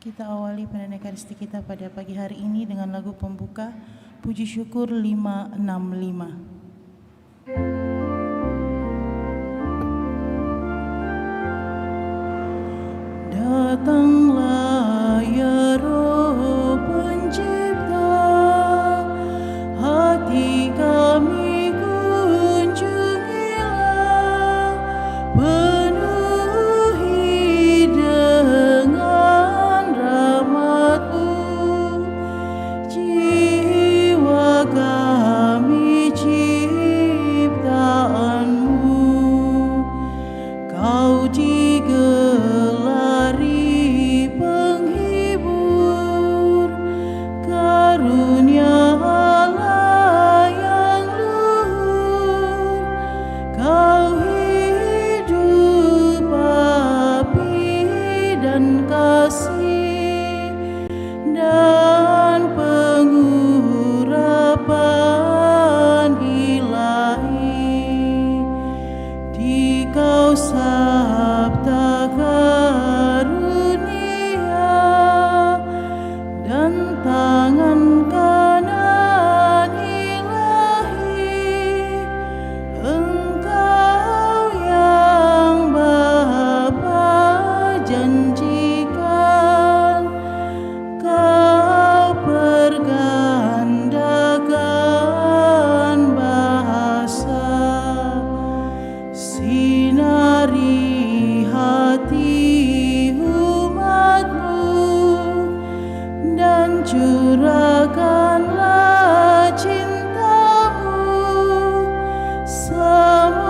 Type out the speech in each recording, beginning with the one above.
Kita awali penanda Ekaristi kita pada pagi hari ini dengan lagu pembuka Puji Syukur 565. Datanglah ya Roh Pencipta, hati kami kunjungilah, penuhi dengan rahmat-Mu, jiwa kami ciptaan-Mu, Kau digelari penghibur, karunia Allah yang luhur, Kau hidup api dan kasih dan pengurapan ilahi. Di Kau sabda karunia dan tangan kanan ilahi, Engkau yang Bapa janjikan, Kau pergandakan bahasa, sinari hati umat-Mu dan curahkanlah cinta-Mu. Semoga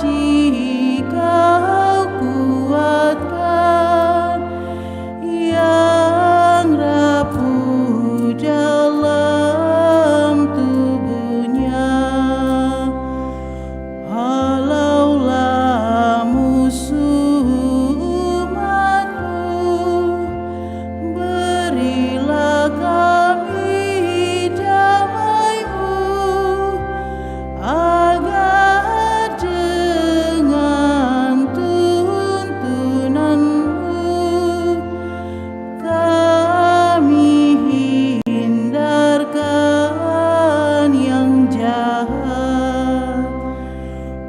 di Kau kuatkan yang rapuh dalam tubuhnya. Halaulah musuh umat-Mu, berilah kami damai-Mu, agar dengan tuntunan-Mu kami hindarkan yang jahat.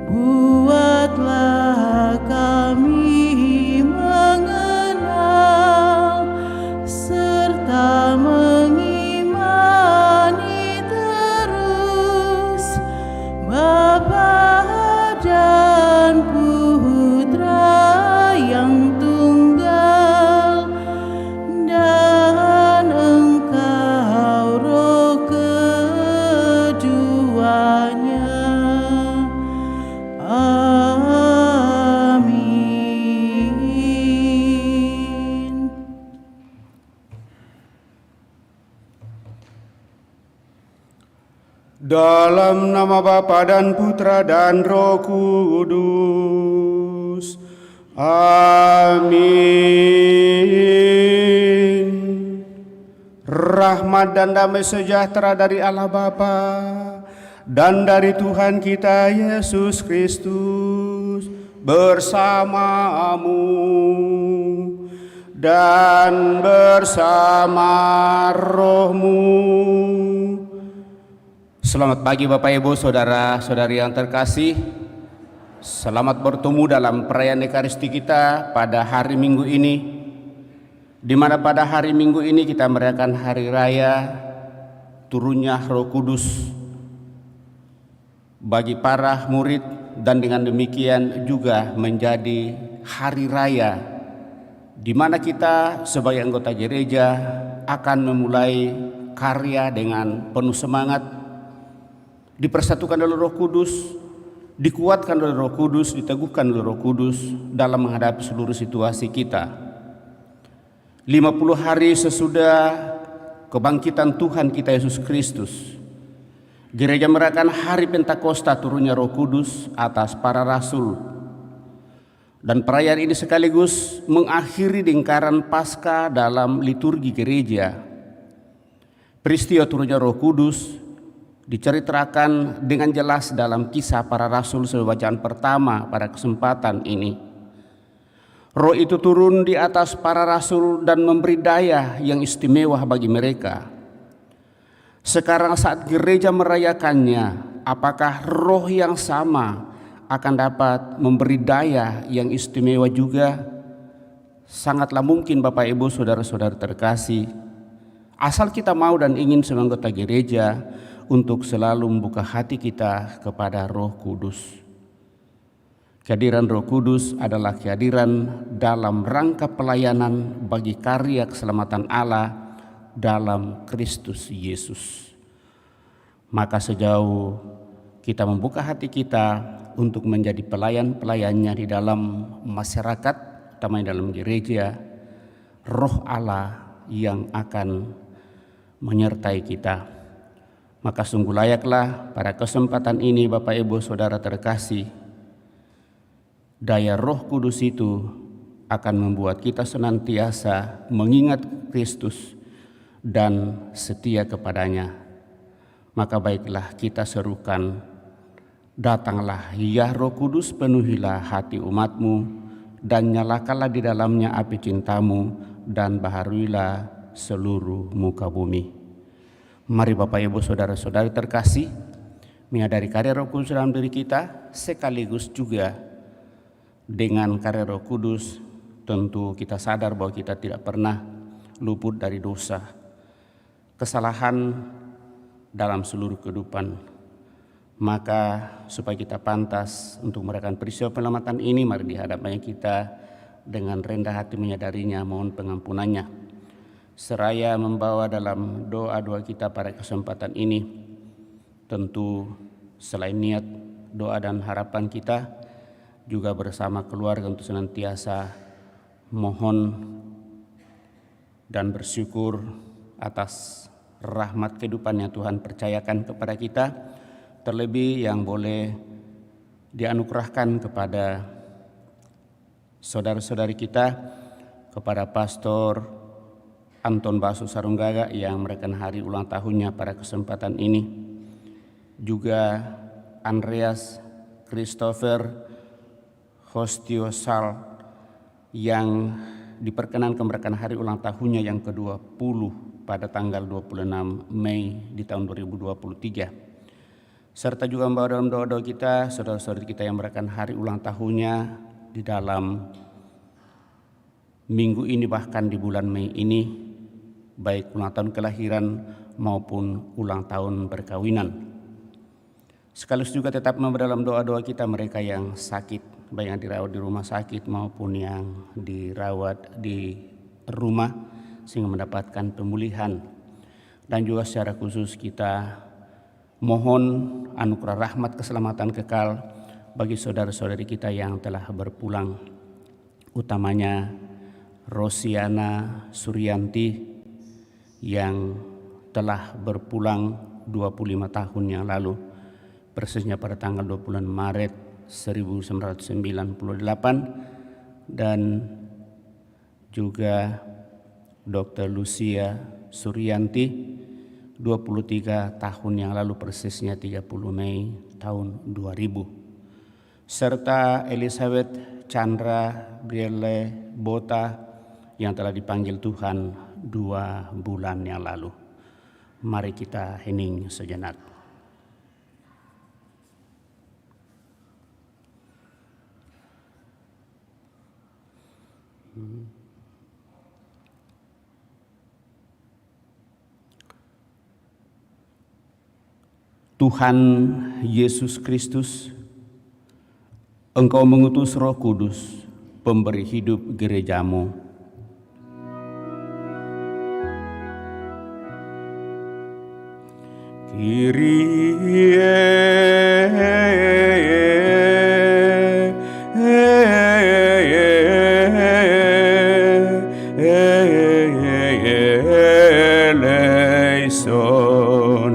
Buatlah kami mengenal serta mengimani terus Bapa dan Putra yang tunggal, dan Engkau Roh keduanya. Amin. Dalam nama Bapa dan Putra dan Roh Kudus. Amin. Rahmat dan damai sejahtera dari Allah Bapa dan dari Tuhan kita Yesus Kristus bersamamu dan bersama rohmu. Selamat pagi Bapak Ibu, Saudara-saudari yang terkasih. Selamat bertemu dalam perayaan Ekaristi kita pada hari Minggu ini, di mana pada hari Minggu ini kita merayakan hari raya turunnya Roh Kudus bagi para murid, dan dengan demikian juga menjadi hari raya di mana kita sebagai anggota gereja akan memulai karya dengan penuh semangat, dipersatukan oleh Roh Kudus, dikuatkan oleh Roh Kudus, diteguhkan oleh Roh Kudus dalam menghadapi seluruh situasi kita. 50 hari sesudah kebangkitan Tuhan kita Yesus Kristus, gereja merayakan hari Pentakosta turunnya Roh Kudus atas para rasul. Dan perayaan ini sekaligus mengakhiri lingkaran Paskah dalam liturgi gereja. Peristiwa turunnya Roh Kudus diceritakan dengan jelas dalam Kisah Para Rasul sebagai bacaan pertama pada kesempatan ini. Roh itu turun di atas para rasul dan memberi daya yang istimewa bagi mereka. Sekarang saat gereja merayakannya, apakah roh yang sama akan dapat memberi daya yang istimewa juga? Sangatlah mungkin Bapak Ibu saudara-saudara terkasih, asal kita mau dan ingin sebagai anggota gereja untuk selalu membuka hati kita kepada Roh Kudus. Kehadiran Roh Kudus adalah kehadiran dalam rangka pelayanan bagi karya keselamatan Allah dalam Kristus Yesus. Maka sejauh kita membuka hati kita untuk menjadi pelayan-pelayannya di dalam masyarakat, utamanya dalam gereja, Roh Allah yang akan menyertai kita. Maka sungguh layaklah pada kesempatan ini Bapak Ibu Saudara terkasih, daya Roh Kudus itu akan membuat kita senantiasa mengingat Kristus dan setia kepadanya. Maka baiklah kita serukan, datanglah ya Roh Kudus, penuhilah hati umatmu dan nyalakanlah di dalamnya api cintamu dan baharuilah seluruh muka bumi. Mari Bapak Ibu Saudara-saudari terkasih, menyadari karya Roh Kudus dalam diri kita, sekaligus juga dengan karya Roh Kudus tentu kita sadar bahwa kita tidak pernah luput dari dosa, kesalahan dalam seluruh kehidupan. Maka supaya kita pantas untuk merayakan peristiwa penyelamatan ini, mari di hadapannya kita dengan rendah hati menyadarinya, mohon pengampunannya. Seraya membawa dalam doa-doa kita pada kesempatan ini, tentu selain niat, doa dan harapan kita, juga bersama keluarga untuk senantiasa mohon dan bersyukur atas rahmat kehidupan yang Tuhan percayakan kepada kita, terlebih yang boleh dianugerahkan kepada saudara-saudari kita, kepada Pastor Anton Basu Sarunggaga yang merayakan hari ulang tahunnya pada kesempatan ini, juga Andreas Christopher Hostiosal yang diperkenankan merayakan hari ulang tahunnya yang ke-20 pada tanggal 26 Mei di tahun 2023. Serta juga membawa dalam doa-doa kita saudara-saudari kita yang merayakan hari ulang tahunnya di dalam minggu ini, bahkan di bulan Mei ini, baik ulang tahun kelahiran maupun ulang tahun perkawinan. Sekaligus juga tetap membawa dalam doa-doa kita mereka yang sakit, baik yang dirawat di rumah sakit maupun yang dirawat di rumah, sehingga mendapatkan pemulihan. Dan juga secara khusus kita mohon anugerah rahmat keselamatan kekal bagi saudara-saudari kita yang telah berpulang, utamanya Rosiana Suryanti yang telah berpulang 25 tahun yang lalu, persisnya pada tanggal 20 Maret 1998, dan juga Dr. Lucia Suryanti 23 tahun yang lalu, persisnya 30 Mei tahun 2000, serta Elizabeth Chandra Brielle Bota yang telah dipanggil Tuhan 2 bulan yang lalu. Mari kita hening sejenak. Tuhan Yesus Kristus, Engkau mengutus Roh Kudus, pemberi hidup gerejamu. Kyrie eleison.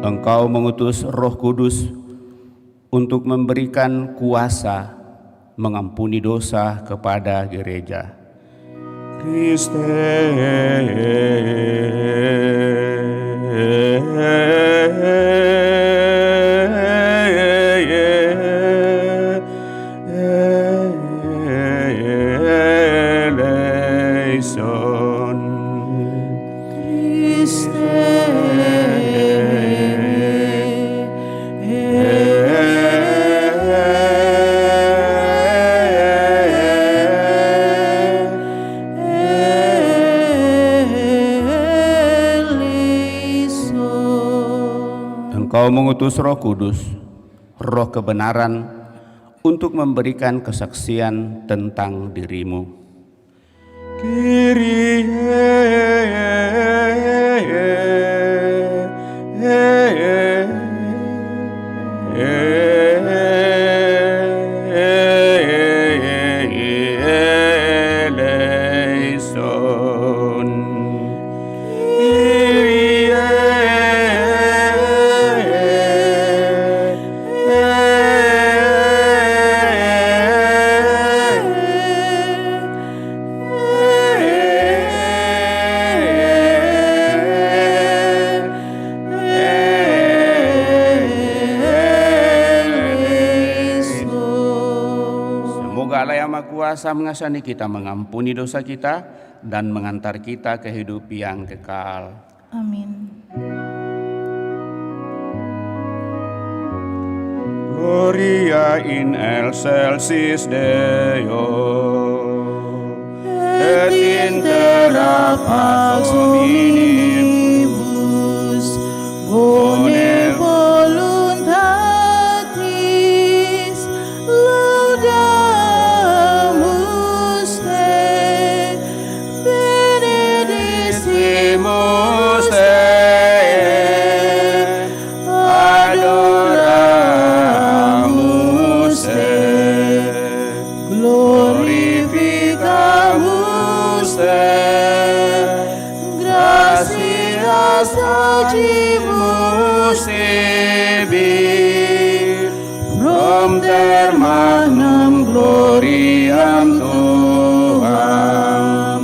Engkau mengutus Roh Kudus, untuk memberikan kuasa mengampuni dosa kepada gereja. Kriste eleison. Engkau mengutus Roh Kudus, Roh kebenaran, untuk memberikan kesaksian tentang dirimu. Semoga Allah yang Maha Kuasa mengasihani kita, mengampuni dosa kita, dan mengantar kita ke hidup yang kekal. Amin. Gloria in excelsis Deo, et in terra pax hominibus, bone voluntatis, laudamus te, benedicimus te, adoramus te, glorificamus te, gratias agimus tibi, prompter magnam gloriam tuam,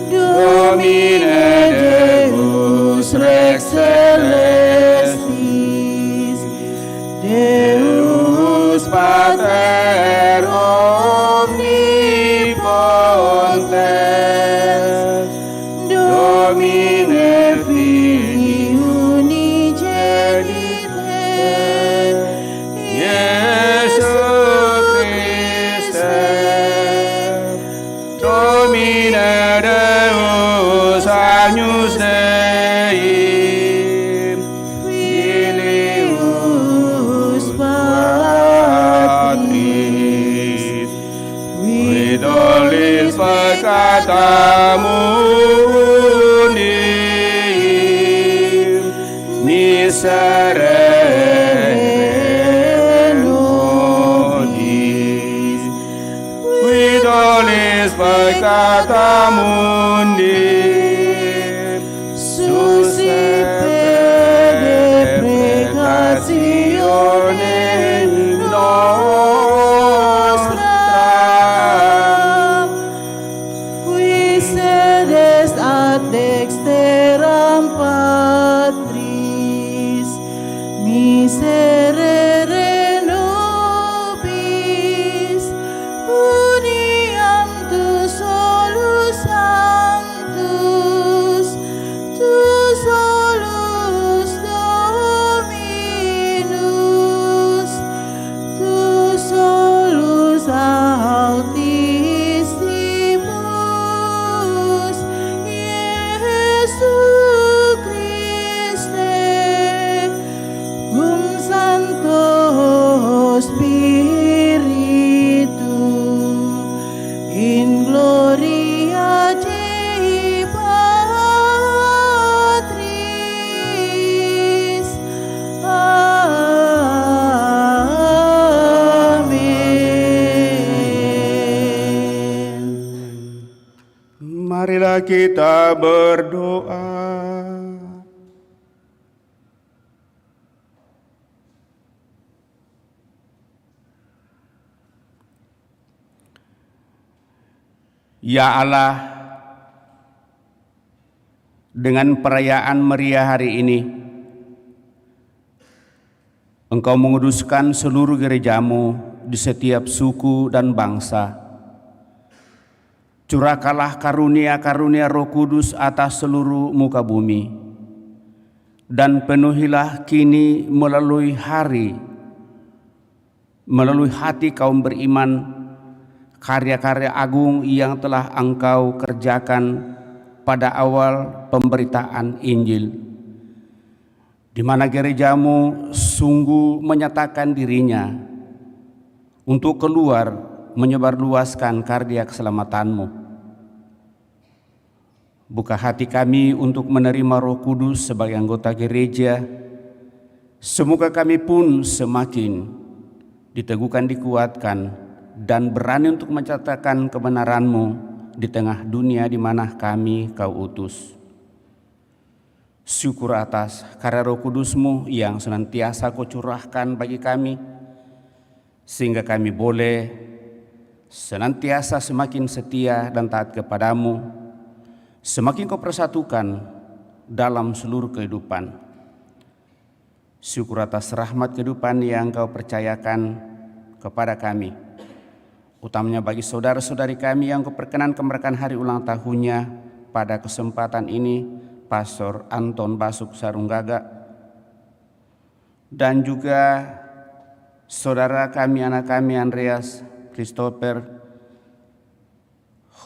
Domine Deus Rex Celestis, Deus Pater omnipotens, Domine Filii unigenite, Iesu Christe, Domine Deus agnus Dei, Filius Patris, qui tollis peccata mundi, miserere nobis, qui tollis peccata mundi, suscipere precatione nostra, qui sedes ad dexteram Patris, miserere nobis, uniam tu solus sanctus, tu solus Dominus, tu solus Altissimus, Iesu Christe, cum Sancto Spiritu, in gloria Dei Patris. Amin. Marilah kita berdoa. Ya Allah, dengan perayaan meriah hari ini, Engkau menguduskan seluruh gerejamu di setiap suku dan bangsa. Curahkanlah karunia-karunia Roh Kudus atas seluruh muka bumi, dan penuhilah kini melalui hati kaum beriman karya-karya agung yang telah Engkau kerjakan pada awal pemberitaan Injil, di mana gerejamu sungguh menyatakan dirinya untuk keluar menyebarluaskan karya keselamatanmu. Buka hati kami untuk menerima Roh Kudus sebagai anggota gereja. Semoga kami pun semakin diteguhkan, dikuatkan, dan berani untuk mencatatkan kebenaran-Mu di tengah dunia di mana kami Kau utus. Syukur atas karya Roh Kudus-Mu yang senantiasa Kau curahkan bagi kami, sehingga kami boleh senantiasa semakin setia dan taat kepadamu, semakin Kau persatukan dalam seluruh kehidupan. Syukur atas rahmat kehidupan yang Kau percayakan kepada kami, utamanya bagi saudara-saudari kami yang Kau perkenankan merayakan hari ulang tahunnya pada kesempatan ini, Pastor Anton Basuk Sarunggaga, dan juga saudara kami, anak kami Andreas Christopher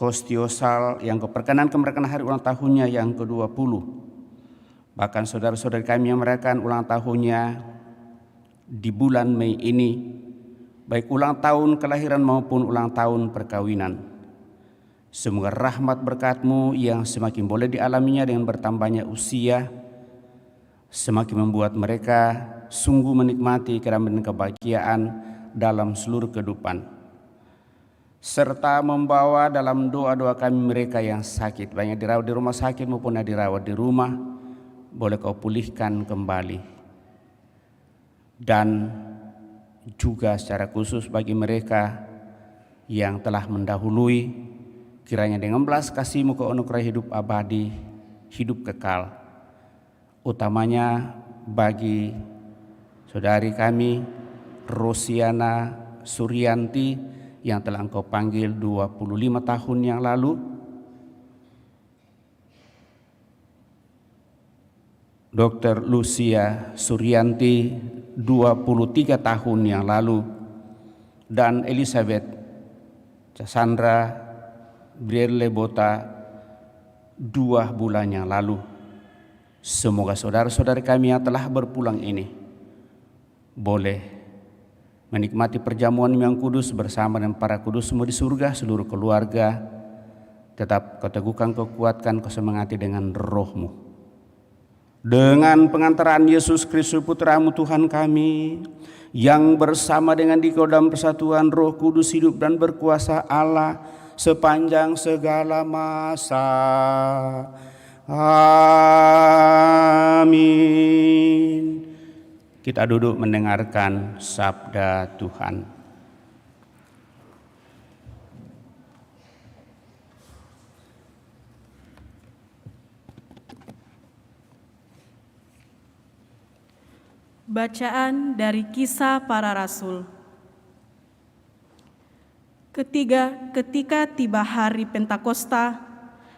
Hostiosal yang Kau perkenankan merayakan hari ulang tahunnya yang ke-20. Bahkan saudara-saudari kami yang merayakan ulang tahunnya di bulan Mei ini, baik ulang tahun kelahiran maupun ulang tahun perkawinan. Semoga rahmat berkat-Mu yang semakin boleh dialaminya dengan bertambahnya usia, semakin membuat mereka sungguh menikmati keramaian dan kebahagiaan dalam seluruh kehidupan, serta membawa dalam doa-doa kami mereka yang sakit, banyak dirawat di rumah sakit maupun yang dirawat di rumah, boleh Kau pulihkan kembali. Dan juga secara khusus bagi mereka yang telah mendahului, kiranya dengan belas kasih-Mu Kau anugerah hidup abadi, hidup kekal, utamanya bagi saudari kami Rosiana Suryanti yang telah Engkau panggil 25 tahun yang lalu, Dr. Lucia Suryanti 23 tahun yang lalu, dan Elizabeth Cassandra Brielle Bota 2 bulan yang lalu. Semoga saudara-saudari kami yang telah berpulang ini boleh menikmati perjamuan yang kudus bersama dengan para kudus-Mu di surga. Seluruh keluarga tetap Kau teguhkan, Kau kuatkan, Kau semangati dengan Roh-Mu. Dengan pengantaran Yesus Kristus Putra-Mu Tuhan kami, yang bersama dengan Dikau dalam persatuan Roh Kudus hidup dan berkuasa Allah sepanjang segala masa. Amin. Kita duduk mendengarkan sabda Tuhan. Bacaan dari Kisah Para Rasul. Ketika tiba hari Pentakosta,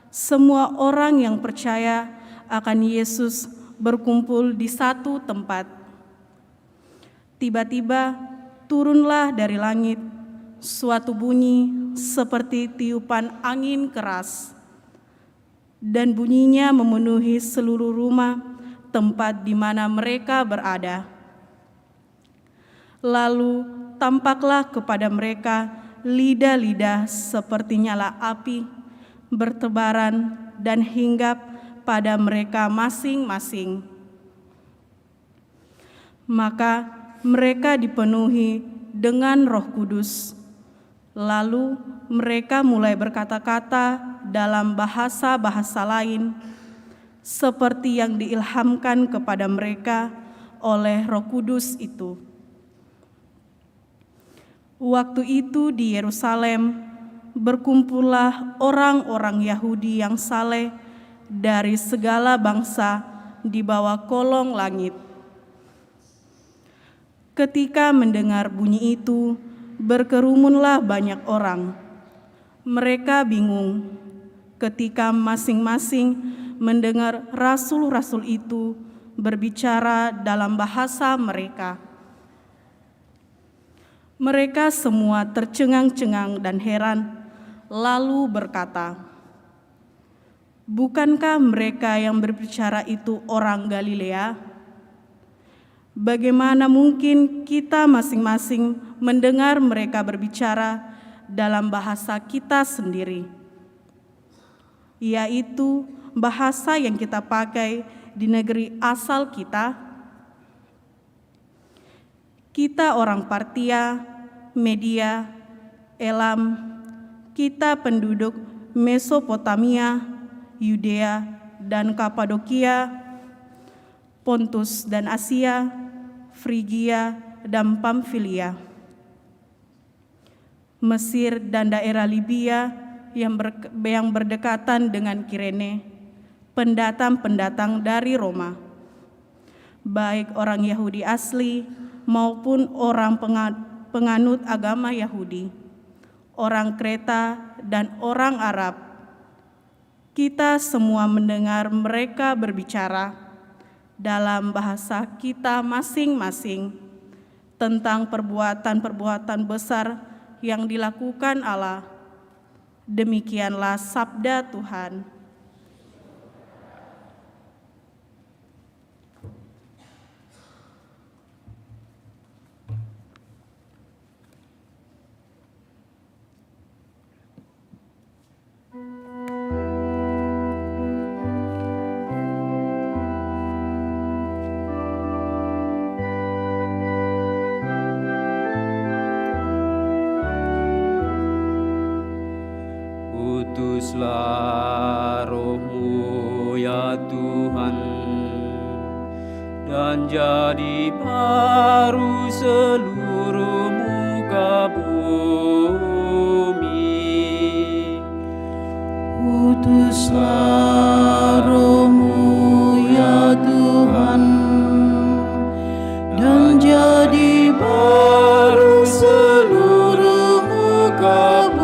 semua orang yang percaya akan Yesus berkumpul di satu tempat. Tiba-tiba turunlah dari langit suatu bunyi seperti tiupan angin keras, dan bunyinya memenuhi seluruh rumah tempat di mana mereka berada. Lalu tampaklah kepada mereka lidah-lidah seperti nyala api bertebaran dan hinggap pada mereka masing-masing. Maka mereka dipenuhi dengan Roh Kudus. Lalu mereka mulai berkata-kata dalam bahasa-bahasa lain, seperti yang diilhamkan kepada mereka oleh Roh Kudus itu. Waktu itu di Yerusalem berkumpullah orang-orang Yahudi yang saleh dari segala bangsa di bawah kolong langit. Ketika mendengar bunyi itu, berkerumunlah banyak orang. Mereka bingung ketika masing-masing mendengar rasul-rasul itu berbicara dalam bahasa mereka. Mereka semua tercengang-cengang dan heran, lalu berkata, "Bukankah mereka yang berbicara itu orang Galilea? Bagaimana mungkin kita masing-masing mendengar mereka berbicara dalam bahasa kita sendiri, yaitu bahasa yang kita pakai di negeri asal kita? Kita orang Partia, Media, Elam, kita penduduk Mesopotamia, Yudea dan Kapadokia, Pontus dan Asia, Frigia dan Pamfilia, Mesir dan daerah Libya yang berdekatan dengan Kirene, pendatang-pendatang dari Roma, baik orang Yahudi asli maupun orang penganut agama Yahudi, orang Kreta dan orang Arab. Kita semua mendengar mereka berbicara dalam bahasa kita masing-masing tentang perbuatan-perbuatan besar yang dilakukan Allah. Demikianlah sabda Tuhan." Utuslah Roh-Mu ya Tuhan, dan jadi baru seluruh muka bumi. Utuslah Roh-Mu ya Tuhan, dan jadi baru seluruh muka bumi.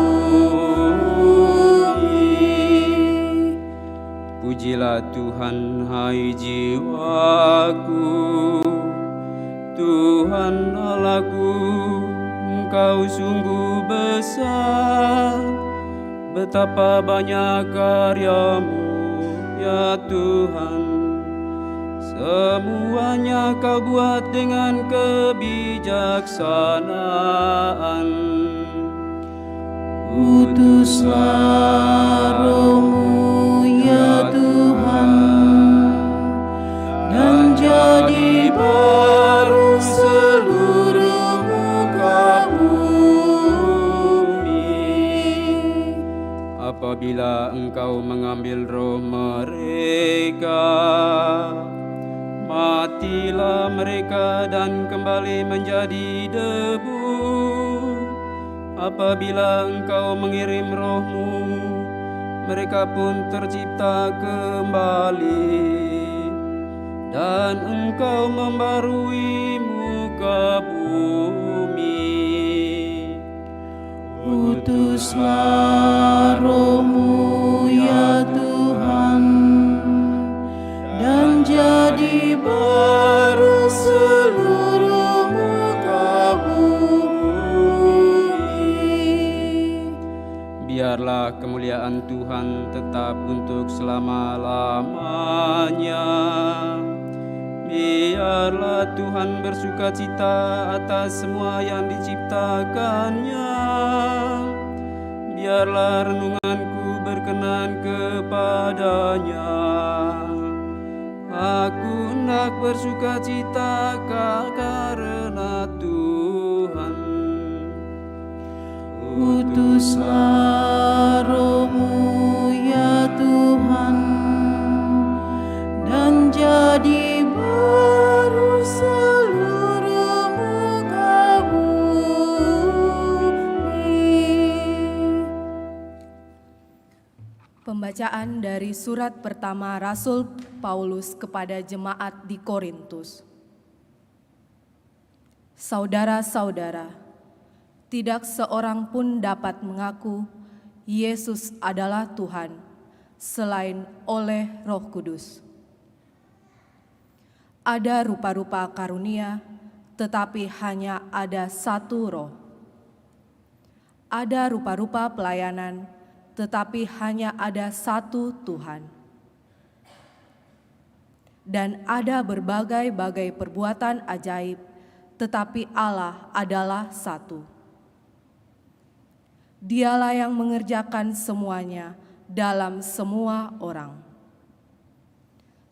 Pujilah Tuhan, hai jiwaku, Tuhan Allahku, Engkau sungguh besar. Betapa banyak karya-Mu ya Tuhan, semuanya Kau buat dengan kebijaksanaan. Utuslah Roh-Mu ya Tuhan, dan jadi baru seluruh muka bumi. Apabila Engkau mengambil roh mereka, matilah mereka dan kembali menjadi debu. Apabila Engkau mengirim Roh-Mu, mereka pun tercipta kembali, dan Engkau membarui muka bumi. Utuslah Roh-Mu ya Tuhan, dan jadi baru seluruh muka bumi. Biarlah kemuliaan Tuhan tetap untuk selama-lamanya. Biarlah Tuhan bersukacita atas semua yang diciptakannya. Biarlah renunganku berkenan kepadanya. Aku hendak bersukacita karena Tuhan. Utuslah Roh-Mu ya Tuhan, dan jadi baru seluruh muka bumi. Pembacaan dari surat pertama Rasul Paulus kepada jemaat di Korintus. Saudara-saudara, tidak seorang pun dapat mengaku Yesus adalah Tuhan selain oleh Roh Kudus. Ada rupa-rupa karunia, tetapi hanya ada satu Roh. Ada rupa-rupa pelayanan, tetapi hanya ada satu Tuhan. Dan ada berbagai-bagai perbuatan ajaib, tetapi Allah adalah satu. Dialah yang mengerjakan semuanya dalam semua orang.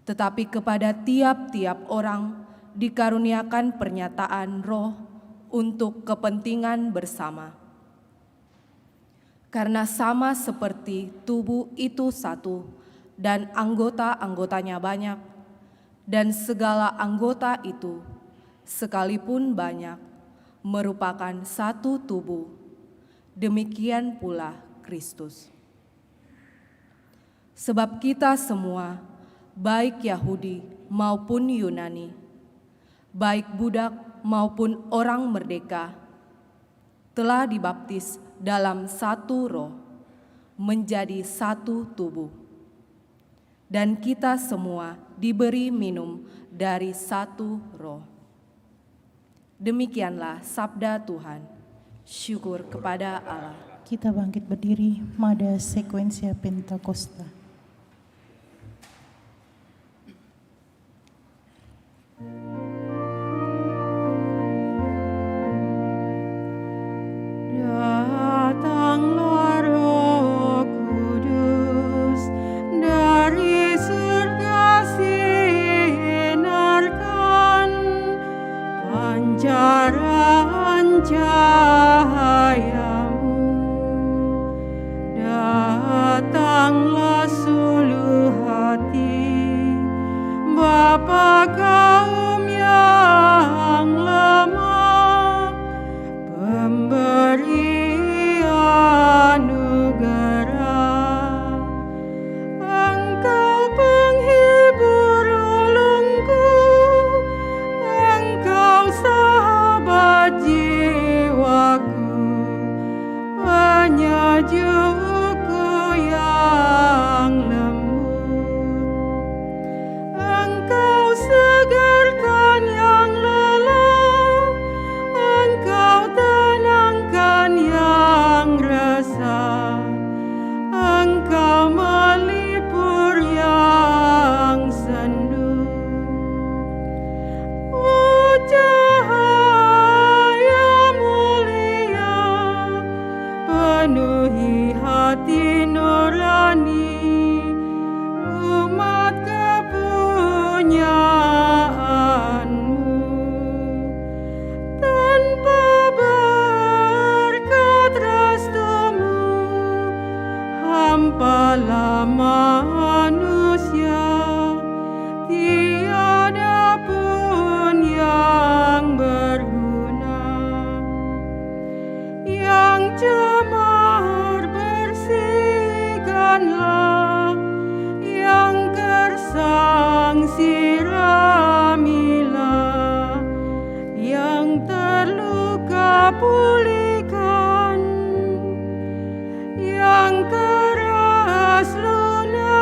Tetapi kepada tiap-tiap orang dikaruniakan pernyataan Roh untuk kepentingan bersama. Karena sama seperti tubuh itu satu dan anggota-anggotanya banyak, dan segala anggota itu sekalipun banyak merupakan satu tubuh, demikian pula Kristus. Sebab kita semua, baik Yahudi maupun Yunani, baik budak maupun orang merdeka, telah dibaptis dalam satu Roh, menjadi satu tubuh. Dan kita semua diberi minum dari satu Roh. Demikianlah sabda Tuhan. Syukur kepada Allah. Kita bangkit berdiri, Mada Sequentia Pentakosta. Datanglah Roh Kudus, dari surga sinarkan pancaran cahayamu. Datanglah suluh hati, Bapa kaum yang lemah, pemberi anugerah. Engkau penghibur ulungku, Engkau sahabat jiwaku, penyejukku yang lembut. Engkau segarkan yang lelah, Engkau tenangkan yang resah, Engkau melipur yang sendu. Cahaya mulia penuhi hati nurani umat kepunyaanmu. Tanpa berkat restumu, hampalah manusia, tiada pun yang berguna. Yang cemar bersihkanlah, yang gersang siramilah, yang terluka pulihkan, yang keras lunakan.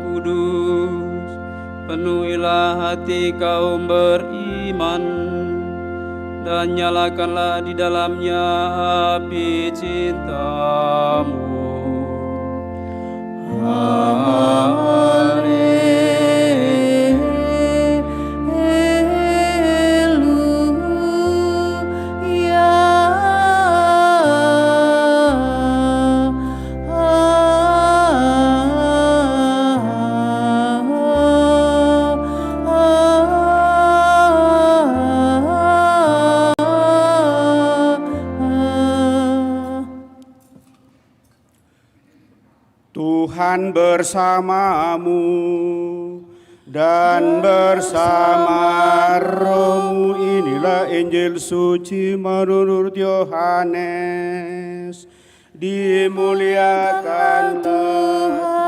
Kudus, penuhilah hati kaum beriman, dan nyalakanlah di dalamnya api cintamu. Tuhan bersamamu dan bersama rohmu. Inilah Injil suci menurut Yohanes. Dimuliakan Tuhan.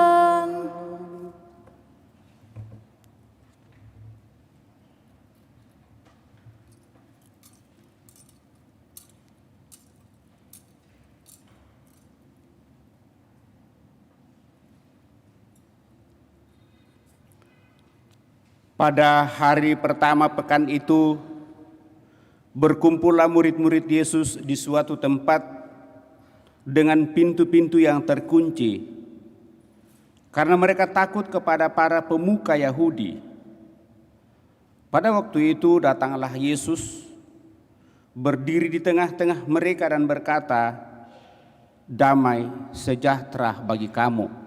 Pada hari pertama pekan itu, berkumpullah murid-murid Yesus di suatu tempat dengan pintu-pintu yang terkunci, karena mereka takut kepada para pemuka Yahudi. Pada waktu itu datanglah Yesus, berdiri di tengah-tengah mereka dan berkata, "Damai sejahtera bagi kamu."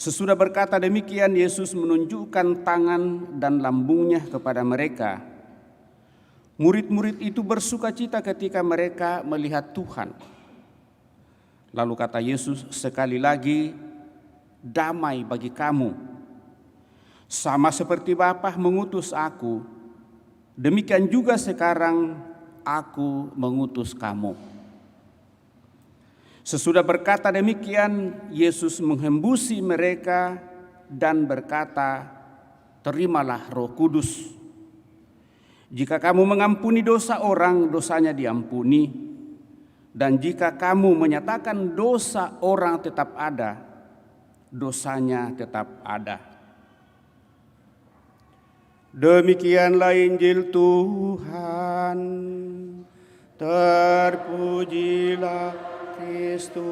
Sesudah berkata demikian, Yesus menunjukkan tangan dan lambungnya kepada mereka. Murid-murid itu bersukacita ketika mereka melihat Tuhan. Lalu kata Yesus sekali lagi, "Damai bagi kamu. Sama seperti Bapa mengutus aku, demikian juga sekarang aku mengutus kamu." Sesudah berkata demikian, Yesus menghembusi mereka dan berkata, "Terimalah Roh Kudus. Jika kamu mengampuni dosa orang, dosanya diampuni. Dan jika kamu menyatakan dosa orang tetap ada, dosanya tetap ada." Demikianlah Injil Tuhan. Terpujilah Kristus.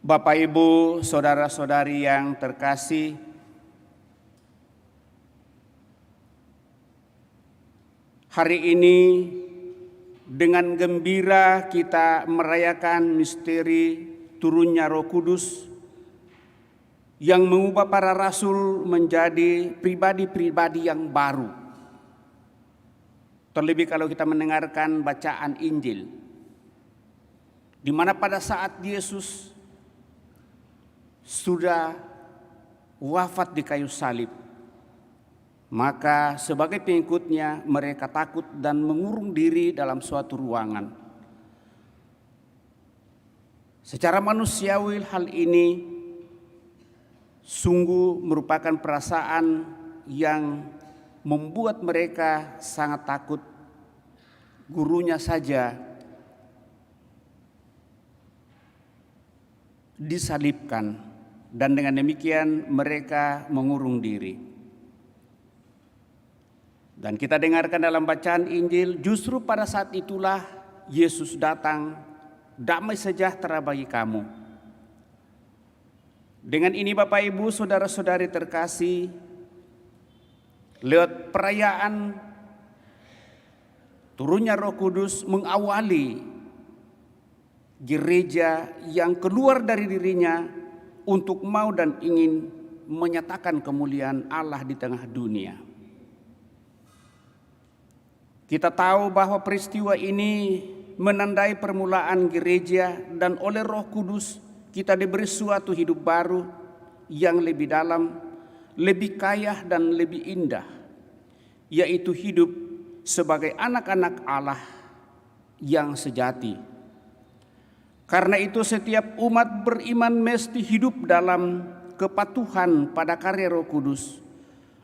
Bapak, Ibu, saudara-saudari yang terkasih, hari ini dengan gembira kita merayakan misteri turunnya Roh Kudus yang mengubah para rasul menjadi pribadi-pribadi yang baru. Terlebih kalau kita mendengarkan bacaan Injil, di mana pada saat Yesus sudah wafat di kayu salib, maka sebagai pengikutnya mereka takut dan mengurung diri dalam suatu ruangan. Secara manusiawi hal ini sungguh merupakan perasaan yang membuat mereka sangat takut. Gurunya saja disalibkan, dan dengan demikian mereka mengurung diri. Dan kita dengarkan dalam bacaan Injil, justru pada saat itulah Yesus datang, "Damai sejahtera bagi kamu." Dengan ini Bapak, Ibu, saudara-saudari terkasih, lewat perayaan turunnya Roh Kudus mengawali gereja yang keluar dari dirinya untuk mau dan ingin menyatakan kemuliaan Allah di tengah dunia. Kita tahu bahwa peristiwa ini menandai permulaan gereja, dan oleh Roh Kudus kita diberi suatu hidup baru yang lebih dalam, lebih kaya dan lebih indah, yaitu hidup sebagai anak-anak Allah yang sejati. Karena itu setiap umat beriman mesti hidup dalam kepatuhan pada karya Roh Kudus,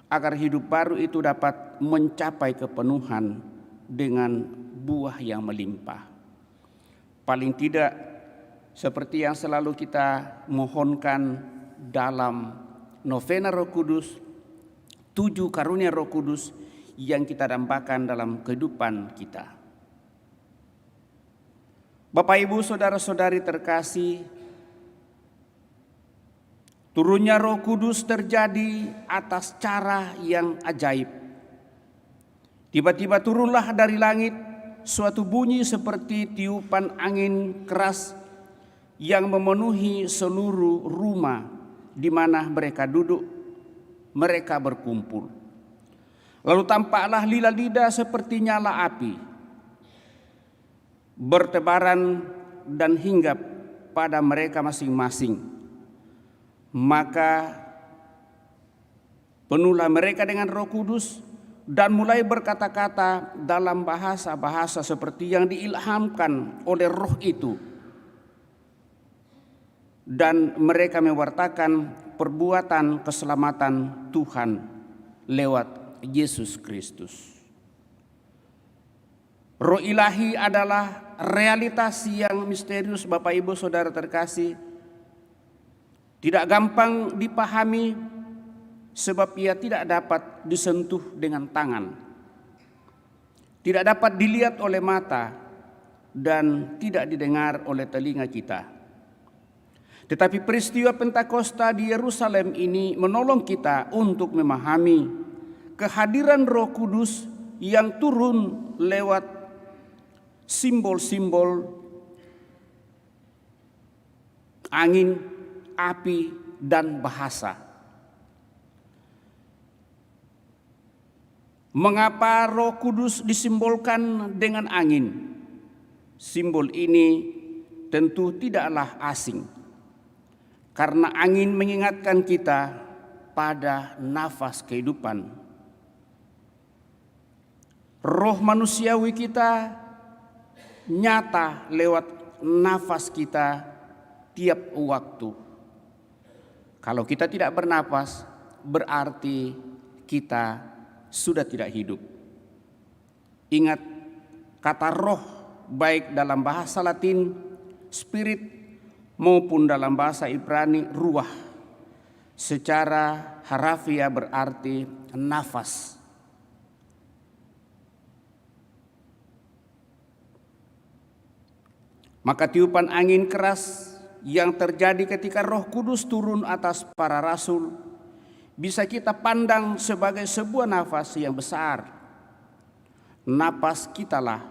agar hidup baru itu dapat mencapai kepenuhan dengan buah yang melimpah. Paling tidak seperti yang selalu kita mohonkan dalam novena Roh Kudus, 7 karunia Roh Kudus yang kita dambakan dalam kehidupan kita. Bapak, Ibu, saudara-saudari terkasih, turunnya Roh Kudus terjadi atas cara yang ajaib. Tiba-tiba turunlah dari langit suatu bunyi seperti tiupan angin keras yang memenuhi seluruh rumah di mana mereka duduk, mereka berkumpul. Lalu tampaklah lila-lidah seperti nyala api, bertebaran dan hinggap pada mereka masing-masing. Maka penuhlah mereka dengan Roh Kudus dan mulai berkata-kata dalam bahasa-bahasa seperti yang diilhamkan oleh Roh itu. Dan mereka mewartakan perbuatan keselamatan Tuhan lewat Yesus Kristus. Roh ilahi adalah realitas yang misterius, Bapak Ibu Saudara terkasih. Tidak gampang dipahami sebab ia tidak dapat disentuh dengan tangan. Tidak dapat dilihat oleh mata dan tidak didengar oleh telinga kita. Tetapi peristiwa Pentakosta di Yerusalem ini menolong kita untuk memahami kehadiran Roh Kudus yang turun lewat simbol-simbol angin, api, dan bahasa. Mengapa Roh Kudus disimbolkan dengan angin? Simbol ini tentu tidaklah asing. Karena angin mengingatkan kita pada nafas kehidupan. Roh manusiawi kita nyata lewat nafas kita tiap waktu. Kalau kita tidak bernafas, berarti kita sudah tidak hidup. Ingat, kata roh baik dalam bahasa Latin, spirit, maupun dalam bahasa Ibrani ruah, secara harafiah berarti nafas. Maka tiupan angin keras yang terjadi ketika Roh Kudus turun atas para rasul bisa kita pandang sebagai sebuah nafas yang besar. Napas kitalah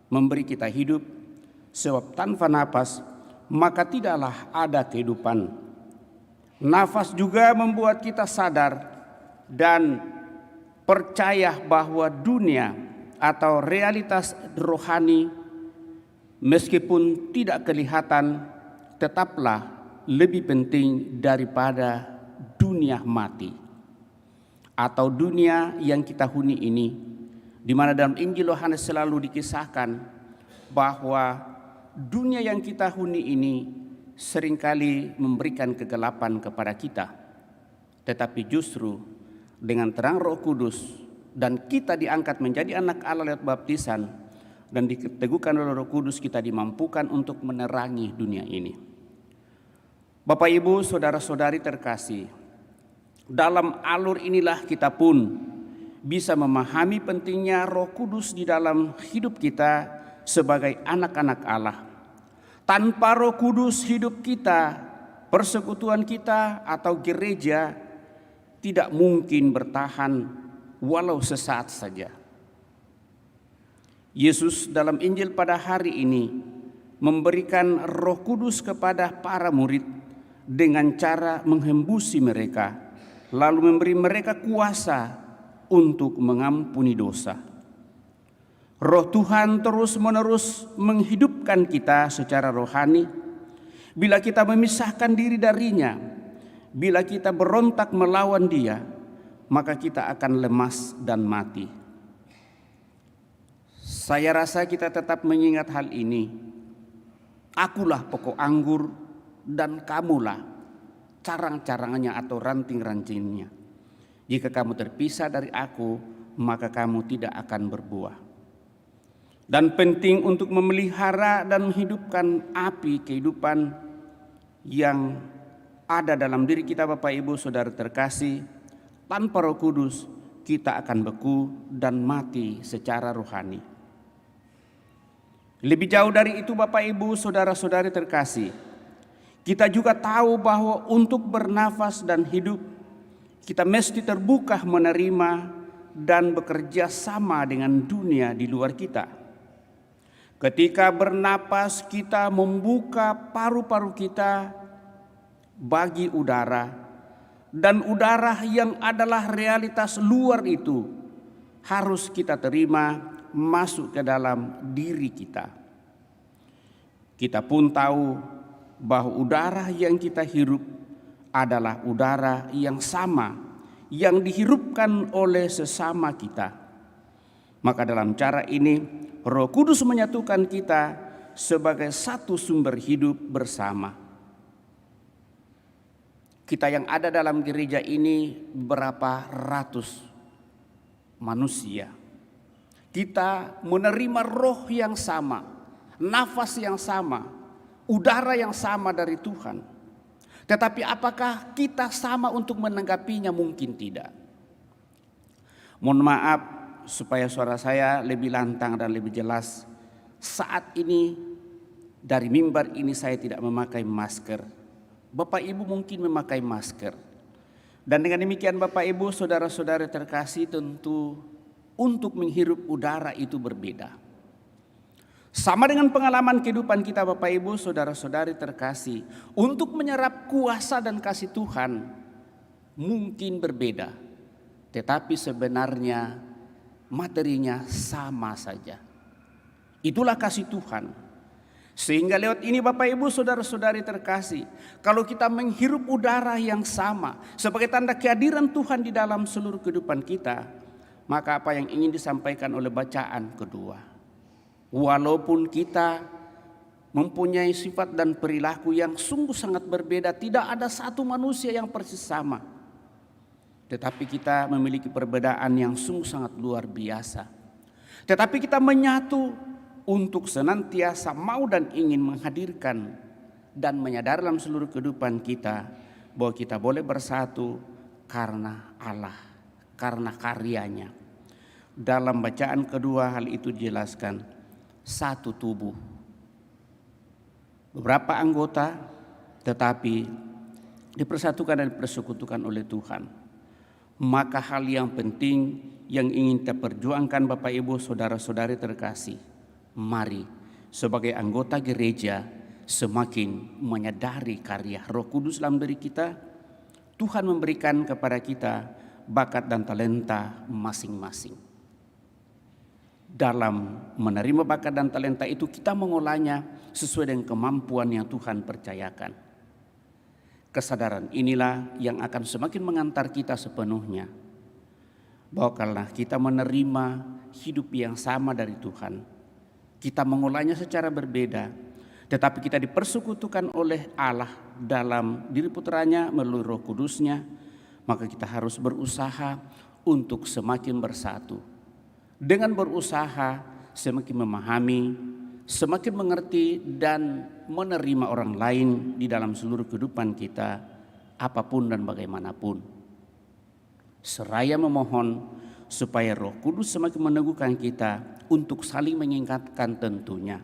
memberi kita hidup, sebab tanpa napas maka tidaklah ada kehidupan. Nafas juga membuat kita sadar dan percaya bahwa dunia atau realitas rohani meskipun tidak kelihatan tetaplah lebih penting daripada dunia mati atau dunia yang kita huni ini, di mana dalam Injil Yohanes selalu dikisahkan bahwa dunia yang kita huni ini seringkali memberikan kegelapan kepada kita. Tetapi justru dengan terang Roh Kudus dan kita diangkat menjadi anak Allah lewat baptisan dan diteguhkan oleh Roh Kudus, kita dimampukan untuk menerangi dunia ini. Bapak, Ibu, saudara-saudari terkasih, dalam alur inilah kita pun bisa memahami pentingnya Roh Kudus di dalam hidup kita sebagai anak-anak Allah. Tanpa Roh Kudus hidup kita, persekutuan kita atau gereja tidak mungkin bertahan walau sesaat saja. Yesus dalam Injil pada hari ini memberikan Roh Kudus kepada para murid dengan cara menghembusi mereka, lalu memberi mereka kuasa untuk mengampuni dosa. Roh Tuhan terus-menerus menghidupkan kita secara rohani. Bila kita memisahkan diri darinya, bila kita berontak melawan Dia, maka kita akan lemas dan mati. Saya rasa kita tetap mengingat hal ini. Akulah pokok anggur dan kamulah carang-carangnya atau ranting-rantingnya. Jika kamu terpisah dari aku, maka kamu tidak akan berbuah. Dan penting untuk memelihara dan menghidupkan api kehidupan yang ada dalam diri kita, Bapak Ibu Saudara terkasih. Tanpa Roh Kudus kita akan beku dan mati secara rohani. Lebih jauh dari itu, Bapak Ibu Saudara-saudari terkasih, kita juga tahu bahwa untuk bernafas dan hidup, kita mesti terbuka menerima dan bekerja sama dengan dunia di luar kita. Ketika bernapas, kita membuka paru-paru kita bagi udara, dan udara yang adalah realitas luar itu harus kita terima masuk ke dalam diri kita. Kita pun tahu bahwa udara yang kita hirup adalah udara yang sama yang dihirupkan oleh sesama kita. Maka dalam cara ini Roh Kudus menyatukan kita sebagai satu sumber hidup bersama. Kita yang ada dalam gereja ini berapa ratus manusia. Kita menerima roh yang sama, nafas yang sama, udara yang sama dari Tuhan. Tetapi apakah kita sama untuk menanggapinya? Mungkin tidak. Mohon maaf supaya suara saya lebih lantang dan lebih jelas. Saat ini dari mimbar ini saya tidak memakai masker. Bapak Ibu mungkin memakai masker. Dan dengan demikian Bapak Ibu saudara-saudari terkasih, tentu untuk menghirup udara itu berbeda. Sama dengan pengalaman kehidupan kita Bapak Ibu saudara-saudari terkasih, untuk menyerap kuasa dan kasih Tuhan mungkin berbeda. Tetapi sebenarnya materinya sama saja. Itulah kasih Tuhan. Sehingga lewat ini Bapak Ibu saudara-saudari terkasih, kalau kita menghirup udara yang sama sebagai tanda kehadiran Tuhan di dalam seluruh kehidupan kita, maka apa yang ingin disampaikan oleh bacaan kedua, walaupun kita mempunyai sifat dan perilaku yang sungguh sangat berbeda, tidak ada satu manusia yang persis sama. Tetapi kita memiliki perbedaan yang sungguh sangat luar biasa. Tetapi kita menyatu untuk senantiasa mau dan ingin menghadirkan dan menyadari dalam seluruh kehidupan kita bahwa kita boleh bersatu karena Allah, karena karyanya. Dalam bacaan kedua hal itu dijelaskan, satu tubuh, beberapa anggota tetapi dipersatukan dan dipersekutukan oleh Tuhan. Maka hal yang penting yang ingin kita perjuangkan Bapak Ibu saudara-saudari terkasih, mari sebagai anggota gereja semakin menyadari karya Roh Kudus dalam diri kita. Tuhan memberikan kepada kita bakat dan talenta masing-masing. Dalam menerima bakat dan talenta itu kita mengolahnya sesuai dengan kemampuan yang Tuhan percayakan. Kesadaran inilah yang akan semakin mengantar kita sepenuhnya bahwa karena kita menerima hidup yang sama dari Tuhan, kita mengolahnya secara berbeda, tetapi kita dipersekutukan oleh Allah dalam diri putranya melalui Roh Kudusnya, maka kita harus berusaha untuk semakin bersatu. Dengan berusaha semakin memahami, semakin mengerti dan menerima orang lain di dalam seluruh kehidupan kita, apapun dan bagaimanapun. Seraya memohon supaya Roh Kudus semakin meneguhkan kita untuk saling mengingatkan tentunya.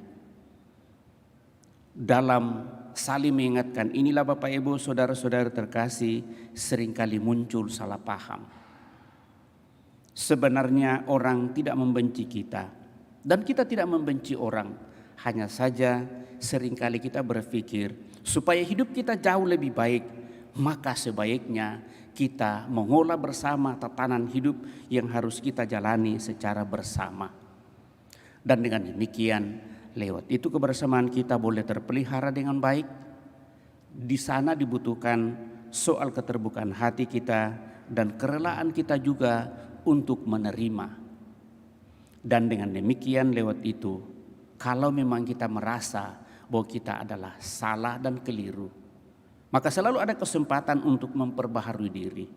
Dalam saling mengingatkan inilah Bapak Ibu saudara-saudara terkasih, seringkali muncul salah paham. Sebenarnya orang tidak membenci kita dan kita tidak membenci orang. Hanya saja seringkali kita berpikir supaya hidup kita jauh lebih baik, maka sebaiknya kita mengolah bersama tatanan hidup yang harus kita jalani secara bersama. Dan dengan demikian lewat itu kebersamaan kita boleh terpelihara dengan baik. Di sana dibutuhkan soal keterbukaan hati kita dan kerelaan kita juga untuk menerima. Dan dengan demikian lewat itu, kalau memang kita merasa bahwa kita adalah salah dan keliru, maka selalu ada kesempatan untuk memperbaharui diri.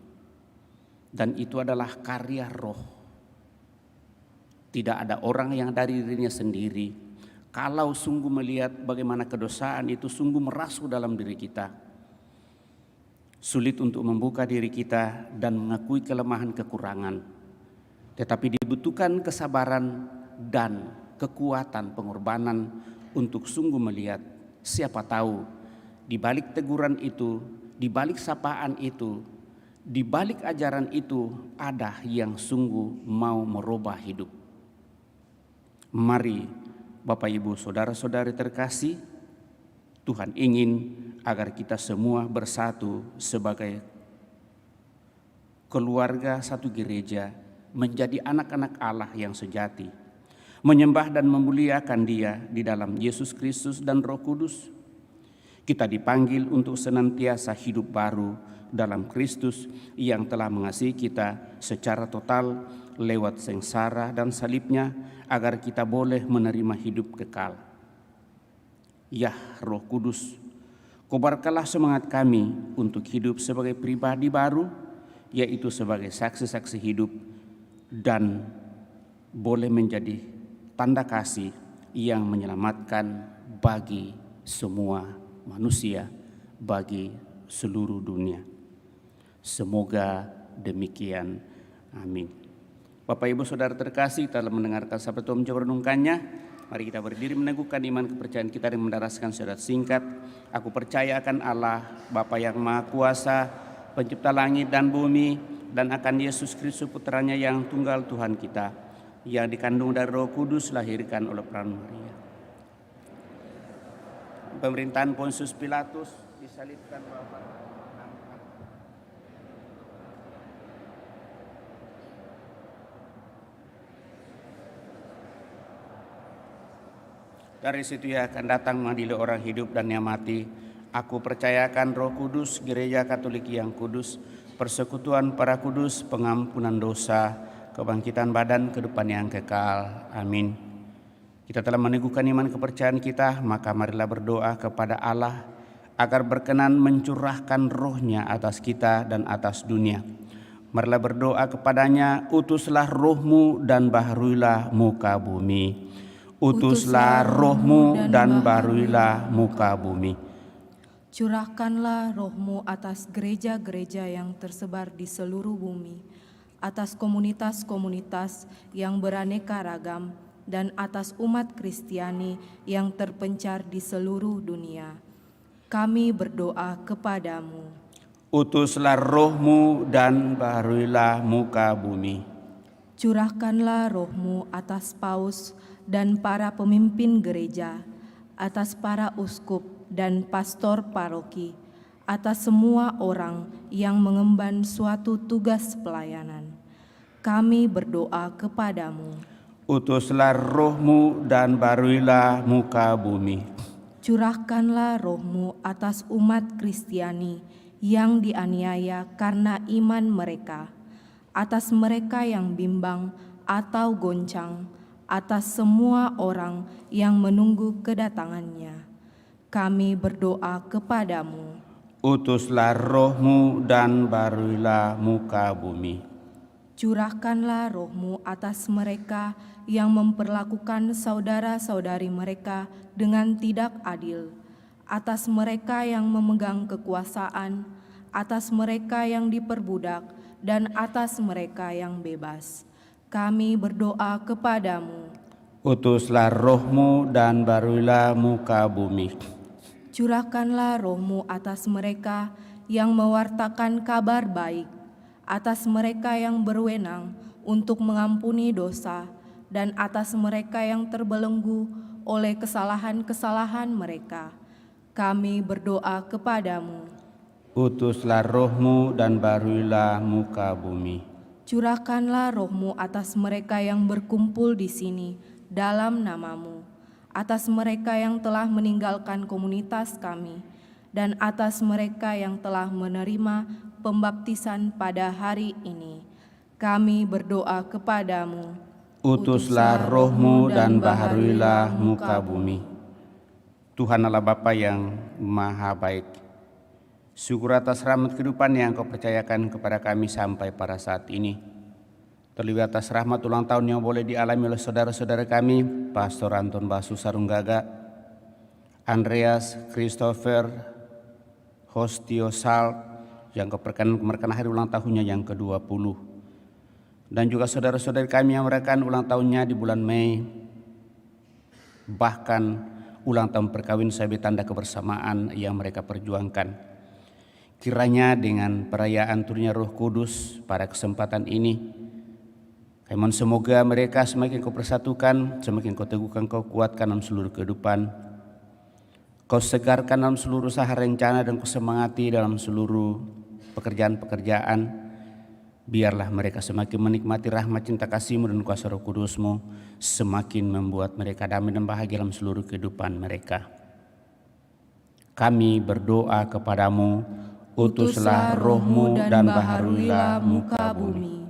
Dan itu adalah karya Roh. Tidak ada orang yang dari dirinya sendiri. Kalau sungguh melihat bagaimana kedosaan itu sungguh merasuk dalam diri kita, sulit untuk membuka diri kita dan mengakui kelemahan kekurangan. Tetapi dibutuhkan kesabaran dan kekuatan pengorbanan untuk sungguh melihat, siapa tahu di balik teguran itu, di balik sapaan itu, di balik ajaran itu ada yang sungguh mau merubah hidup. Mari Bapak Ibu Saudara-saudari terkasih, Tuhan ingin agar kita semua bersatu sebagai keluarga satu gereja, menjadi anak-anak Allah yang sejati, menyembah dan memuliakan Dia di dalam Yesus Kristus dan Roh Kudus. Kita dipanggil untuk senantiasa hidup baru dalam Kristus yang telah mengasihi kita secara total lewat sengsara dan salibnya, agar kita boleh menerima hidup kekal. Ya Roh Kudus, kobarkanlah semangat kami untuk hidup sebagai pribadi baru, yaitu sebagai saksi-saksi hidup, dan boleh menjadi tanda kasih yang menyelamatkan bagi semua manusia, bagi seluruh dunia. Semoga demikian. Amin. Bapak Ibu Saudara terkasih, telah mendengarkan sabda Tuhan mencoba renungkannya. Mari kita berdiri meneguhkan iman kepercayaan kita dengan mendaraskan syahadat singkat. Aku percaya akan Allah, Bapa yang Maha Kuasa, pencipta langit dan bumi, dan akan Yesus Kristus putranya yang tunggal Tuhan kita, yang dikandung dari Roh Kudus, lahirkan oleh perawan Maria. Pemerintahan Pontius Pilatus, disalibkan Bapa. Dari situ ia akan datang mengadili orang hidup dan yang mati. Aku percayakan Roh Kudus, Gereja Katolik yang kudus, persekutuan para kudus, pengampunan dosa, kebangkitan badan, kehidupan yang kekal. Amin. Kita telah meneguhkan iman kepercayaan kita, maka marilah berdoa kepada Allah agar berkenan mencurahkan Roh-Nya atas kita dan atas dunia. Marilah berdoa kepadanya, utuslah Roh-Mu dan baharuilah muka bumi. Utuslah Roh-Mu dan baharuilah muka bumi. Curahkanlah Roh-Mu atas gereja-gereja yang tersebar di seluruh bumi, atas komunitas-komunitas yang beraneka ragam, dan atas umat Kristiani yang terpencar di seluruh dunia. Kami berdoa kepadamu. Utuslah Roh-Mu dan baharuilah muka bumi. Curahkanlah Roh-Mu atas paus dan para pemimpin gereja, atas para uskup dan pastor paroki, atas semua orang yang mengemban suatu tugas pelayanan. Kami berdoa kepadamu. Utuslah Roh-Mu dan baharuilah muka bumi. Curahkanlah Roh-Mu atas umat Kristiani yang dianiaya karena iman mereka, atas mereka yang bimbang atau goncang, atas semua orang yang menunggu kedatangannya. Kami berdoa kepadamu. Utuslah Roh-Mu dan baharuilah muka bumi. Curahkanlah Roh-Mu atas mereka yang memperlakukan saudara-saudari mereka dengan tidak adil, atas mereka yang memegang kekuasaan, atas mereka yang diperbudak, dan atas mereka yang bebas. Kami berdoa kepadamu. Utuslah Roh-Mu dan baharuilah muka bumi. Curahkanlah Roh-Mu atas mereka yang mewartakan kabar baik, atas mereka yang berwenang untuk mengampuni dosa, dan atas mereka yang terbelenggu oleh kesalahan-kesalahan mereka. Kami berdoa kepadamu. Utuslah Roh-Mu dan baharuilah muka bumi. Curahkanlah Roh-Mu atas mereka yang berkumpul di sini dalam nama-Mu, atas mereka yang telah meninggalkan komunitas kami, dan atas mereka yang telah menerima pembaptisan pada hari ini. Kami berdoa kepadamu. Utuslah Roh-Mu dan baharuilah muka bumi. Tuhan Allah Bapa yang Maha Baik, Syukur atas rahmat kehidupan yang Kau percayakan kepada kami sampai pada saat ini. Terlebih atas rahmat ulang tahun yang boleh dialami oleh saudara-saudara kami, Pastor Anton Basu Sarunggaga, Andreas, Christopher, Hostio Sal, yang Kau merayakan hari ulang tahunnya yang ke-20. Dan juga saudara-saudari kami yang merayakan ulang tahunnya di bulan Mei, bahkan ulang tahun perkawin sebagai tanda kebersamaan yang mereka perjuangkan. Kiranya dengan perayaan turunnya Roh Kudus pada kesempatan ini, kami mohon semoga mereka semakin Kau persatukan, semakin Kau teguhkan, Kau kuatkan dalam seluruh kehidupan. Kau segarkan dalam seluruh usaha rencana dan Kau semangati dalam seluruh pekerjaan-pekerjaan. Biarlah mereka semakin menikmati rahmat cinta kasih-Mu dan kuasa Roh Kudus-Mu, semakin membuat mereka damai dan bahagia dalam seluruh kehidupan mereka. Kami berdoa kepadamu, utuslah Roh-Mu dan baharuilah muka bumi.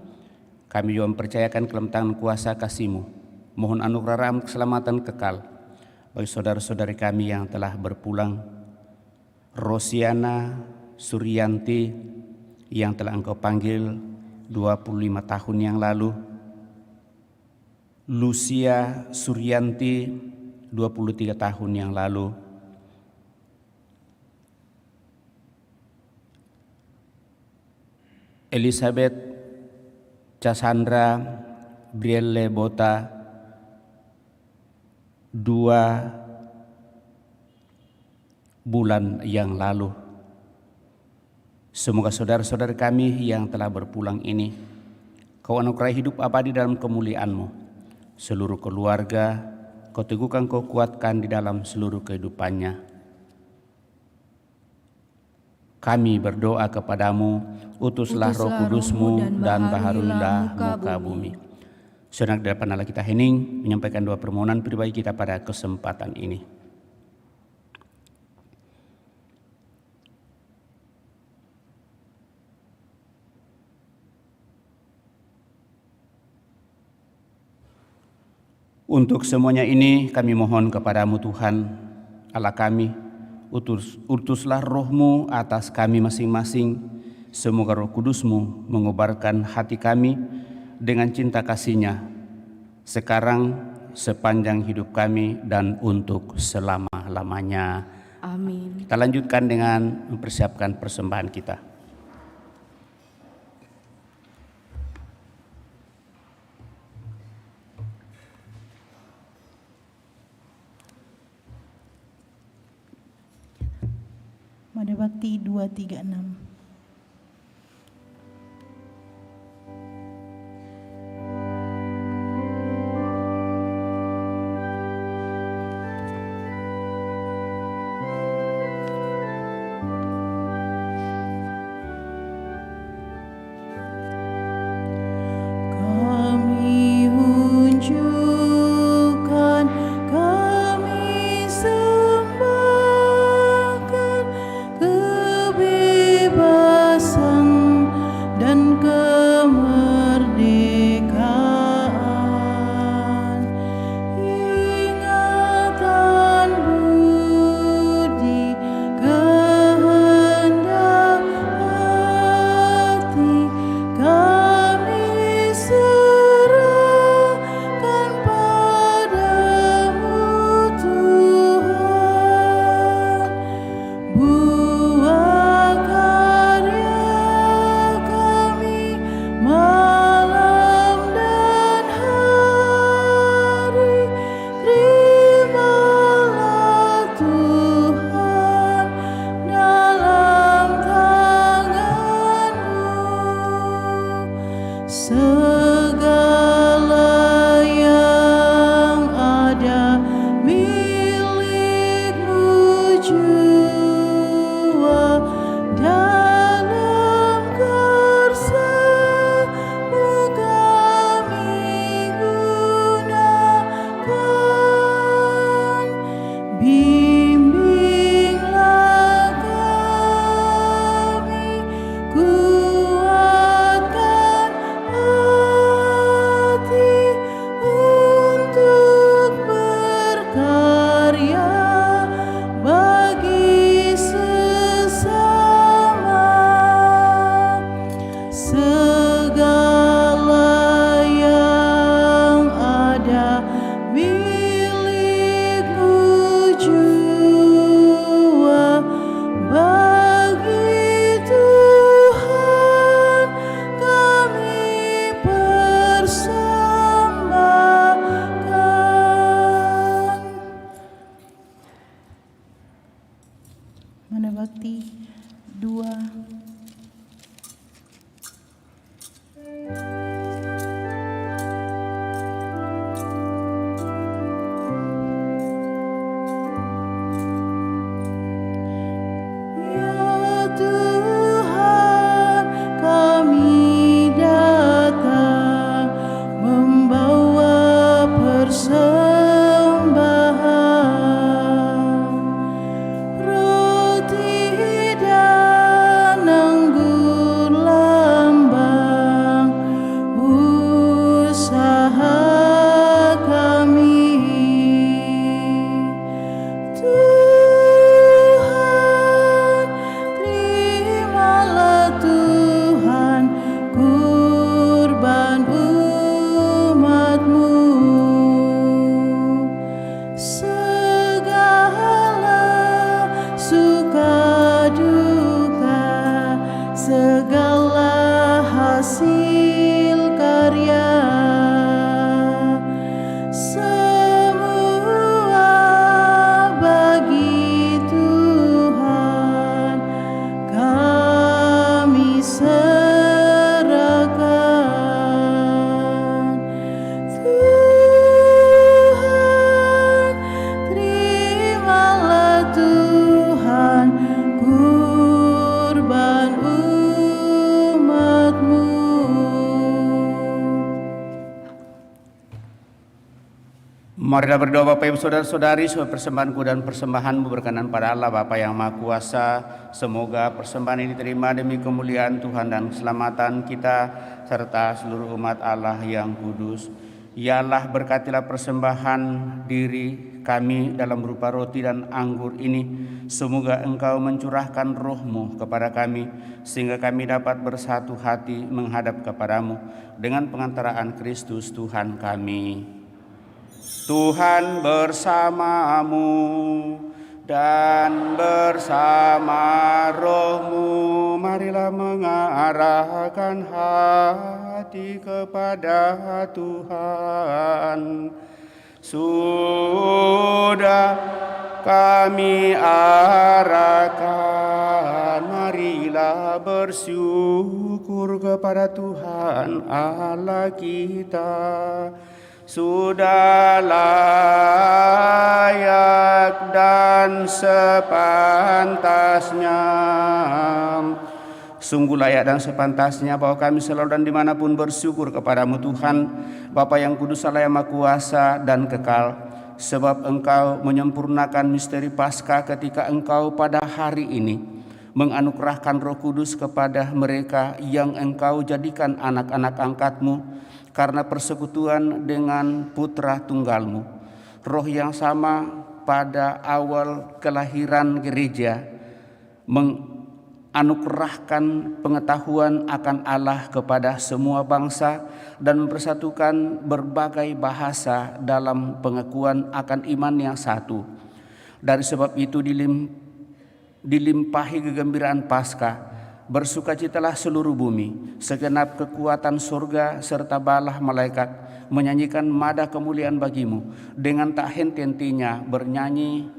Kami juga mempercayakan ke dalam tangan kuasa kasih-Mu. Mohon anugerah rahmat keselamatan kekal bagi saudara-saudari kami yang telah berpulang. Rosiana Suryanti yang telah Engkau panggil 25 tahun yang lalu. Lucia Suryanti 23 tahun yang lalu. Elizabeth Cassandra Brielle Bota 2 bulan yang lalu. Semoga saudara-saudara kami yang telah berpulang ini, Kau anugerahi hidup abadi dalam kemuliaan-Mu. Seluruh keluarga Kau teguhkan, Kau kuatkan di dalam seluruh kehidupannya. Kami berdoa kepadamu, utuslah Roh Kudus-Mu dan baharuilah muka bumi. Saudara di depan Allah kita hening menyampaikan doa permohonan pribadi kita pada kesempatan ini. Untuk semuanya ini kami mohon kepadamu Tuhan Allah kami, utuslah Roh-Mu atas kami masing-masing. Semoga Roh Kudus-Mu mengobarkan hati kami dengan cinta kasih-Nya sekarang, sepanjang hidup kami, dan untuk selama-lamanya. Amin. Kita lanjutkan dengan mempersiapkan persembahan kita. Mada Bakti 236. Kami unjukkan, kami sembahkan kebebasan dan kemerdekaan, ingatan budi, kehendak hati, kami serahkan padamu Tuhan. Buah karya kami malam dan hari, terimalah Tuhan dalam tangan-Mu. Segala yang ada milik-Mu jua, dalam kuasa-Mu kami gunakan. Bimbinglah kami, kuatkan hati Marilah berdoa Bapak Ibu Saudara-saudari, supaya persembahanku dan persembahanmu berkenan pada Allah Bapa yang Maha Kuasa. Semoga persembahan ini diterima demi kemuliaan Tuhan dan keselamatan kita serta seluruh umat Allah yang kudus. Ya Allah, berkatilah persembahan diri kami dalam berupa roti dan anggur ini. Semoga Engkau mencurahkan roh-Mu kepada kami, sehingga kami dapat bersatu hati menghadap kepadamu dengan pengantaraan Kristus Tuhan kami. Tuhan bersamamu dan bersama roh-Mu. Marilah mengarahkan hati kepada Tuhan. Sudah kami arahkan, marilah bersyukur kepada Tuhan Allah kita. Sudah layak dan sepantasnya, sungguh layak dan sepantasnya bahwa kami selalu dan dimanapun bersyukur kepadamu Tuhan, Bapa yang kudus, Allah yang Maha Kuasa dan kekal. Sebab Engkau menyempurnakan misteri Paskah ketika Engkau pada hari ini menganugerahkan Roh Kudus kepada mereka yang Engkau jadikan anak-anak angkat-Mu karena persekutuan dengan putra tunggal-Mu. Roh yang sama pada awal kelahiran gereja menganugerahkan pengetahuan akan Allah kepada semua bangsa dan mempersatukan berbagai bahasa dalam pengakuan akan iman yang satu. Dari sebab itu dilimpahi kegembiraan Paskah. Bersukacitalah seluruh bumi, segenap kekuatan surga serta bala malaikat menyanyikan mada kemuliaan bagimu dengan tak henti-hentinya bernyanyi.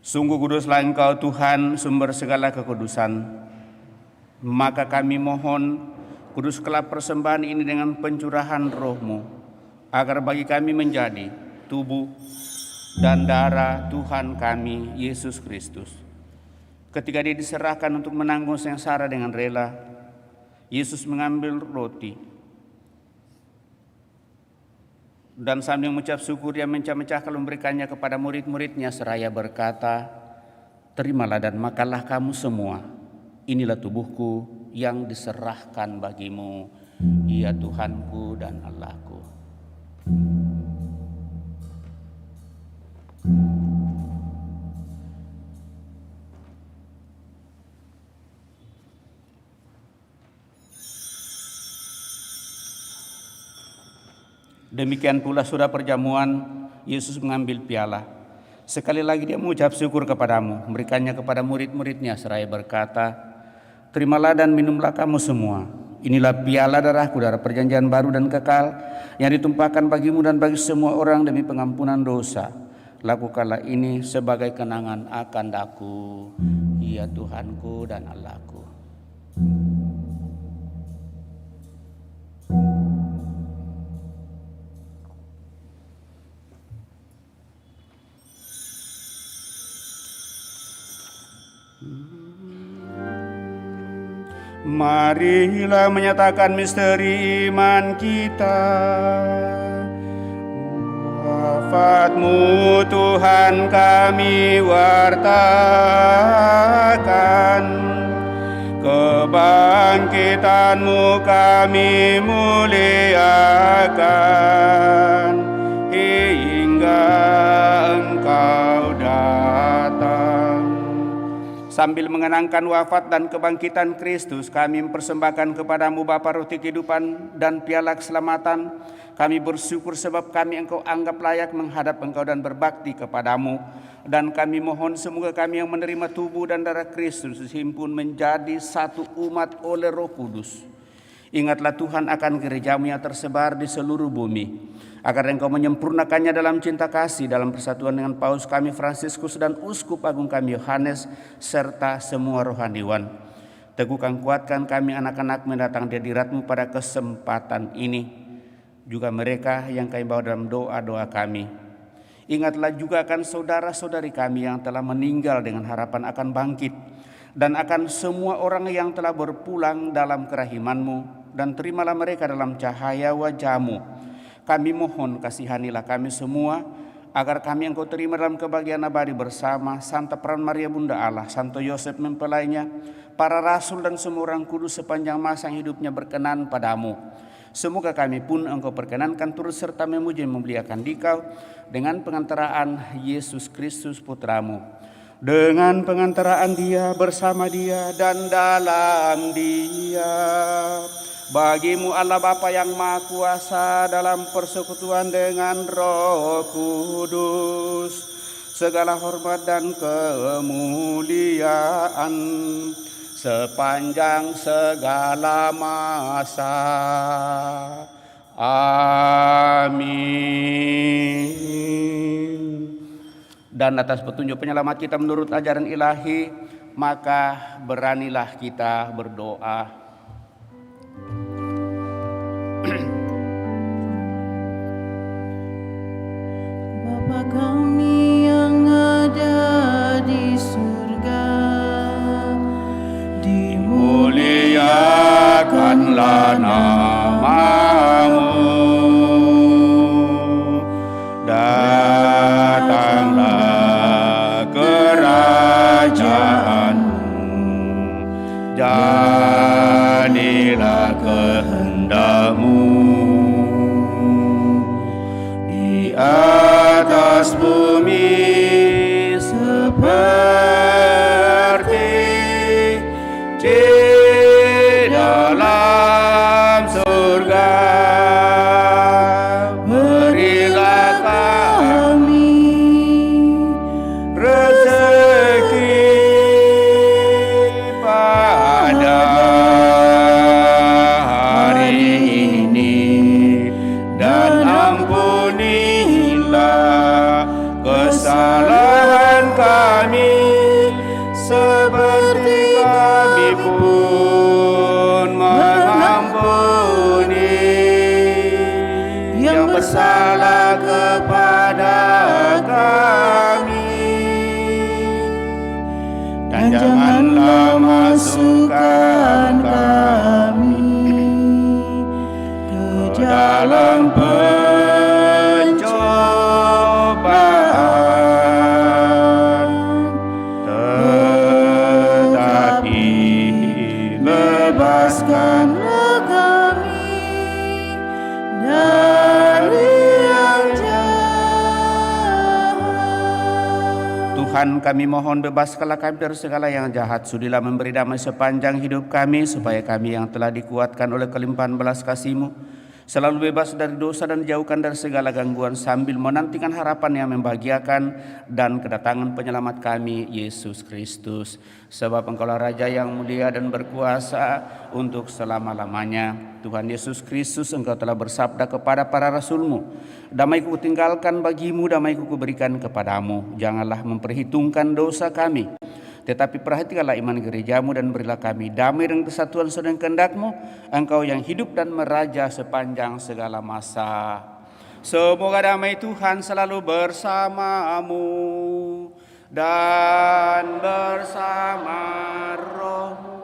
Sungguh kuduslah Engkau Tuhan, sumber segala kekudusan. Maka kami mohon, kuduskanlah persembahan ini dengan pencurahan roh-Mu, agar bagi kami menjadi tubuh dan darah Tuhan kami, Yesus Kristus. Ketika Dia diserahkan untuk menanggung sengsara dengan rela, Yesus mengambil roti, dan sambil mengucap syukur Dia mencah-mecahkan memberikannya kepada murid-muridnya seraya berkata, "Terimalah dan makanlah kamu semua. Inilah tubuhku yang diserahkan bagimu. Ia Tuhanku dan Allahku." Demikian pula sudah perjamuan, Yesus mengambil piala. Sekali lagi Dia mengucap syukur kepadamu, memberikannya kepada murid-muridnya seraya berkata, Terimalah dan minumlah kamu semua. Inilah piala darahku, darah perjanjian baru dan kekal, yang ditumpahkan bagimu dan bagi semua orang demi pengampunan dosa. Lakukanlah ini sebagai kenangan akan aku, ya Tuhanku dan Allahku. Marilah menyatakan misteri iman kita. Wafat-Mu Tuhan kami wartakan, kebangkitan-Mu kami muliakan, hingga Engkau datang. Sambil mengenangkan wafat dan kebangkitan Kristus, kami mempersembahkan kepadamu Bapa roti kehidupan dan piala keselamatan. Kami bersyukur sebab kami Engkau anggap layak menghadap Engkau dan berbakti kepadamu. Dan kami mohon semoga kami yang menerima tubuh dan darah Kristus dihimpun menjadi satu umat oleh Roh Kudus. Ingatlah Tuhan akan gereja-Mu yang tersebar di seluruh bumi, agar Engkau menyempurnakannya dalam cinta kasih, dalam persatuan dengan Paus kami Fransiskus dan Uskup Agung kami Yohanes, serta semua rohaniwan. Teguhkan kuatkan kami anak-anak mendatang di hadirat-Mu pada kesempatan ini, juga mereka yang kami bawa dalam doa-doa kami. Ingatlah juga akan saudara-saudari kami yang telah meninggal dengan harapan akan bangkit, dan akan semua orang yang telah berpulang dalam kerahiman-Mu, dan terimalah mereka dalam cahaya wajah-Mu. Kami mohon kasihanilah kami semua, agar kami Engkau terima dalam kebahagiaan abadi bersama Santa Peran Maria Bunda Allah, Santo Yosef mempelainya, para rasul dan semua orang kudus sepanjang masa hidupnya berkenan padamu. Semoga kami pun Engkau perkenankan turut serta memuji dan memuliakan Dikau dengan pengantaraan Yesus Kristus Putra-Mu. Dengan pengantaraan Dia, bersama Dia, dan dalam Dia, bagi-Mu Allah Bapa yang Maha Kuasa dalam persekutuan dengan Roh Kudus, segala hormat dan kemuliaan sepanjang segala masa. Amin. Dan atas petunjuk penyelamat kita menurut ajaran ilahi, maka beranilah kita berdoa. Bapa kami yang ada di surga, dimuliakanlah nama-Mu, datanglah kerajaan-Mu, jadilah kehendak-Mu di atas bumi seperti di dalam surga. Berilah kami rezeki pada hari ini, dan ampunilah kesalahan kami seperti kami pun mengampuni yang bersalah kepada kami, dan janganlah masukkan kami ke dalam pencobaan, tetapi lepaskanlah kami dari yang jahat. Tuhan, kami mohon bebaskanlah kami dari segala yang jahat. Sudilah memberi damai sepanjang hidup kami, supaya kami yang telah dikuatkan oleh kelimpahan belas kasih-Mu selalu bebas dari dosa dan jauhkan dari segala gangguan sambil menantikan harapan yang membahagiakan dan kedatangan penyelamat kami, Yesus Kristus. Sebab Engkaulah Raja yang mulia dan berkuasa untuk selama-lamanya. Tuhan Yesus Kristus, Engkau telah bersabda kepada para rasul-Mu, damai-Ku tinggalkan bagimu, damai-Ku kuberikan kepadamu. Janganlah memperhitungkan dosa kami, tetapi perhatikanlah iman gerejamu dan berilah kami damai dan kesatuan sesuai dengan kehendak-Mu, Engkau yang hidup dan meraja sepanjang segala masa. Semoga damai Tuhan selalu bersamamu dan bersama rohmu.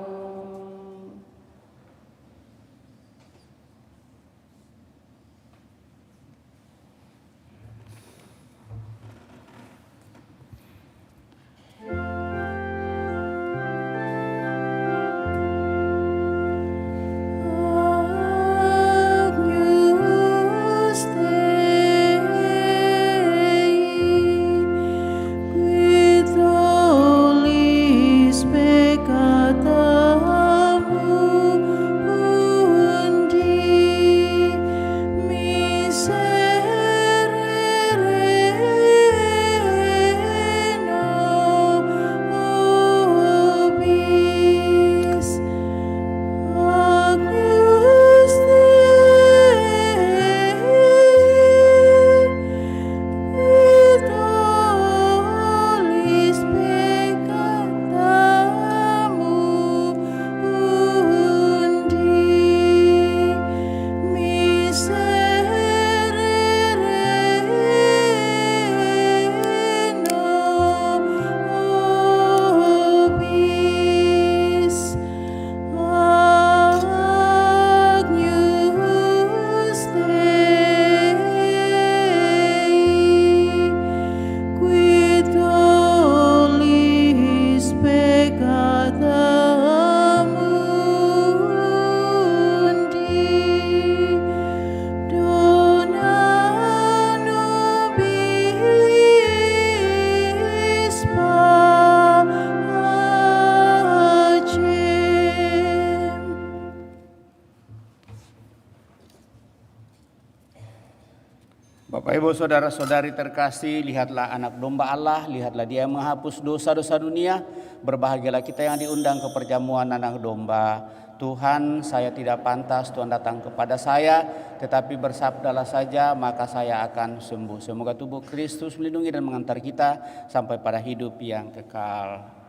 Bapak Ibu saudara-saudari terkasih, lihatlah anak domba Allah, lihatlah Dia yang menghapus dosa-dosa dunia. Berbahagialah kita yang diundang ke perjamuan anak domba. Tuhan, saya tidak pantas Tuhan datang kepada saya, tetapi bersabdalah saja maka saya akan sembuh. Semoga tubuh Kristus melindungi dan mengantar kita sampai pada hidup yang kekal.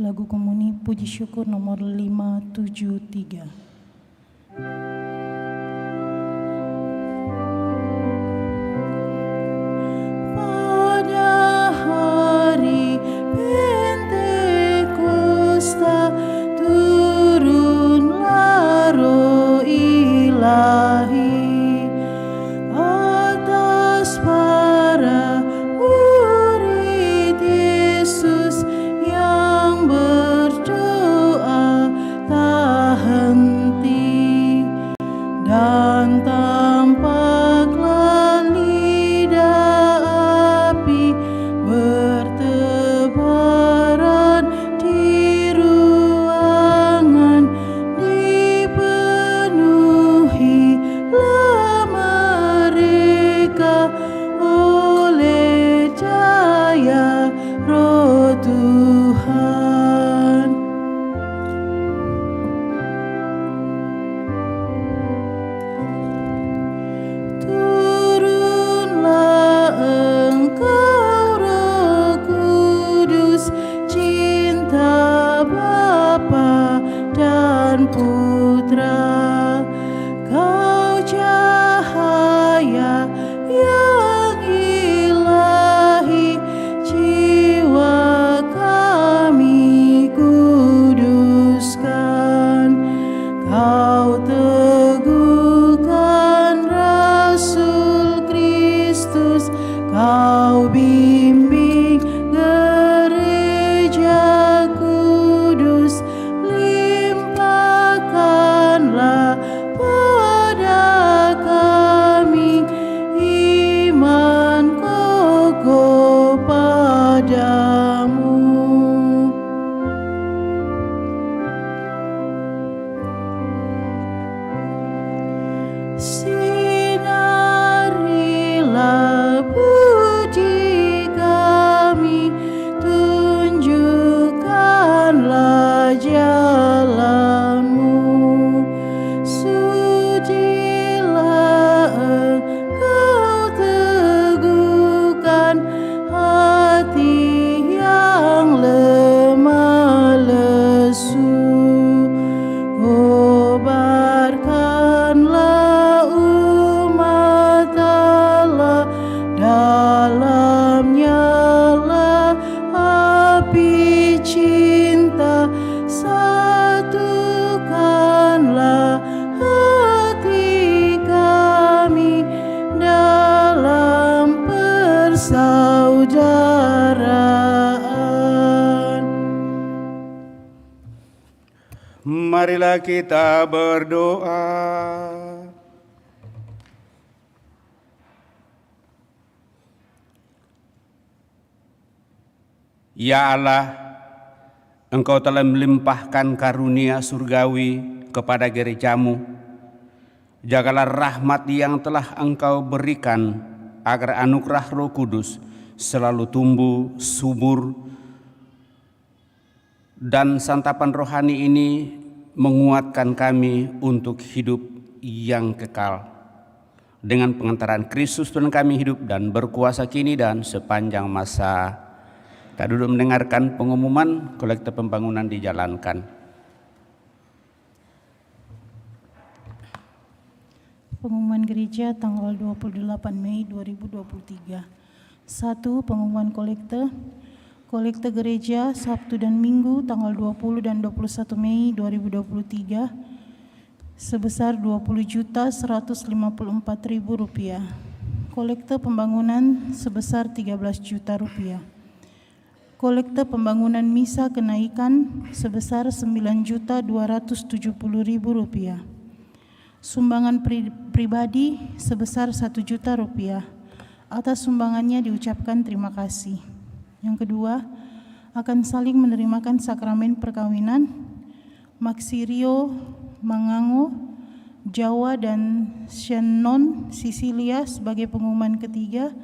Lagu Komuni Puji Syukur nomor 573. Marilah kita berdoa. Ya Allah, Engkau telah melimpahkan karunia surgawi kepada gerejamu. Jagalah rahmat yang telah Engkau berikan agar anugerah Roh Kudus selalu tumbuh subur dan santapan rohani ini menguatkan kami untuk hidup yang kekal. Dengan pengantaran Kristus Tuhan kami hidup dan berkuasa kini dan sepanjang masa. Kita duduk mendengarkan pengumuman kolekte pembangunan dijalankan. Pengumuman gereja tanggal 28 Mei 2023. 1. Pengumuman kolekte. Kolekte gereja Sabtu dan Minggu tanggal 20 dan 21 Mei 2023 sebesar Rp20.154.000. Kolekte pembangunan sebesar Rp13 juta. Kolekte pembangunan misa kenaikan sebesar Rp9.270.000. Sumbangan pribadi sebesar Rp1 juta. Atas sumbangannya diucapkan terima kasih. Yang kedua, akan saling menerimakan sakramen perkawinan Maxirio Mangango, Jawa dan Shannon Sicilia sebagai pengumuman ketiga,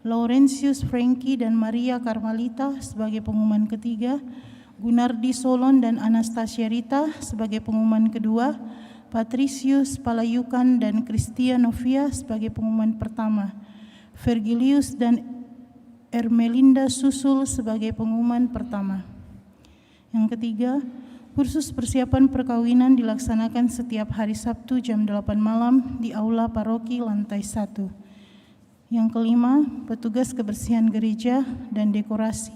Laurentius Frankie dan Maria Carmelita sebagai pengumuman ketiga, Gunardi Solon dan Anastasia Rita sebagai pengumuman kedua, Patricius Palayukan dan Christia Novia sebagai pengumuman pertama, Vergilius dan Ermelinda Susul sebagai pengumuman pertama. Yang ketiga, kursus persiapan perkawinan dilaksanakan setiap hari Sabtu jam 8 malam di Aula Paroki lantai 1. Yang kelima, petugas kebersihan gereja dan dekorasi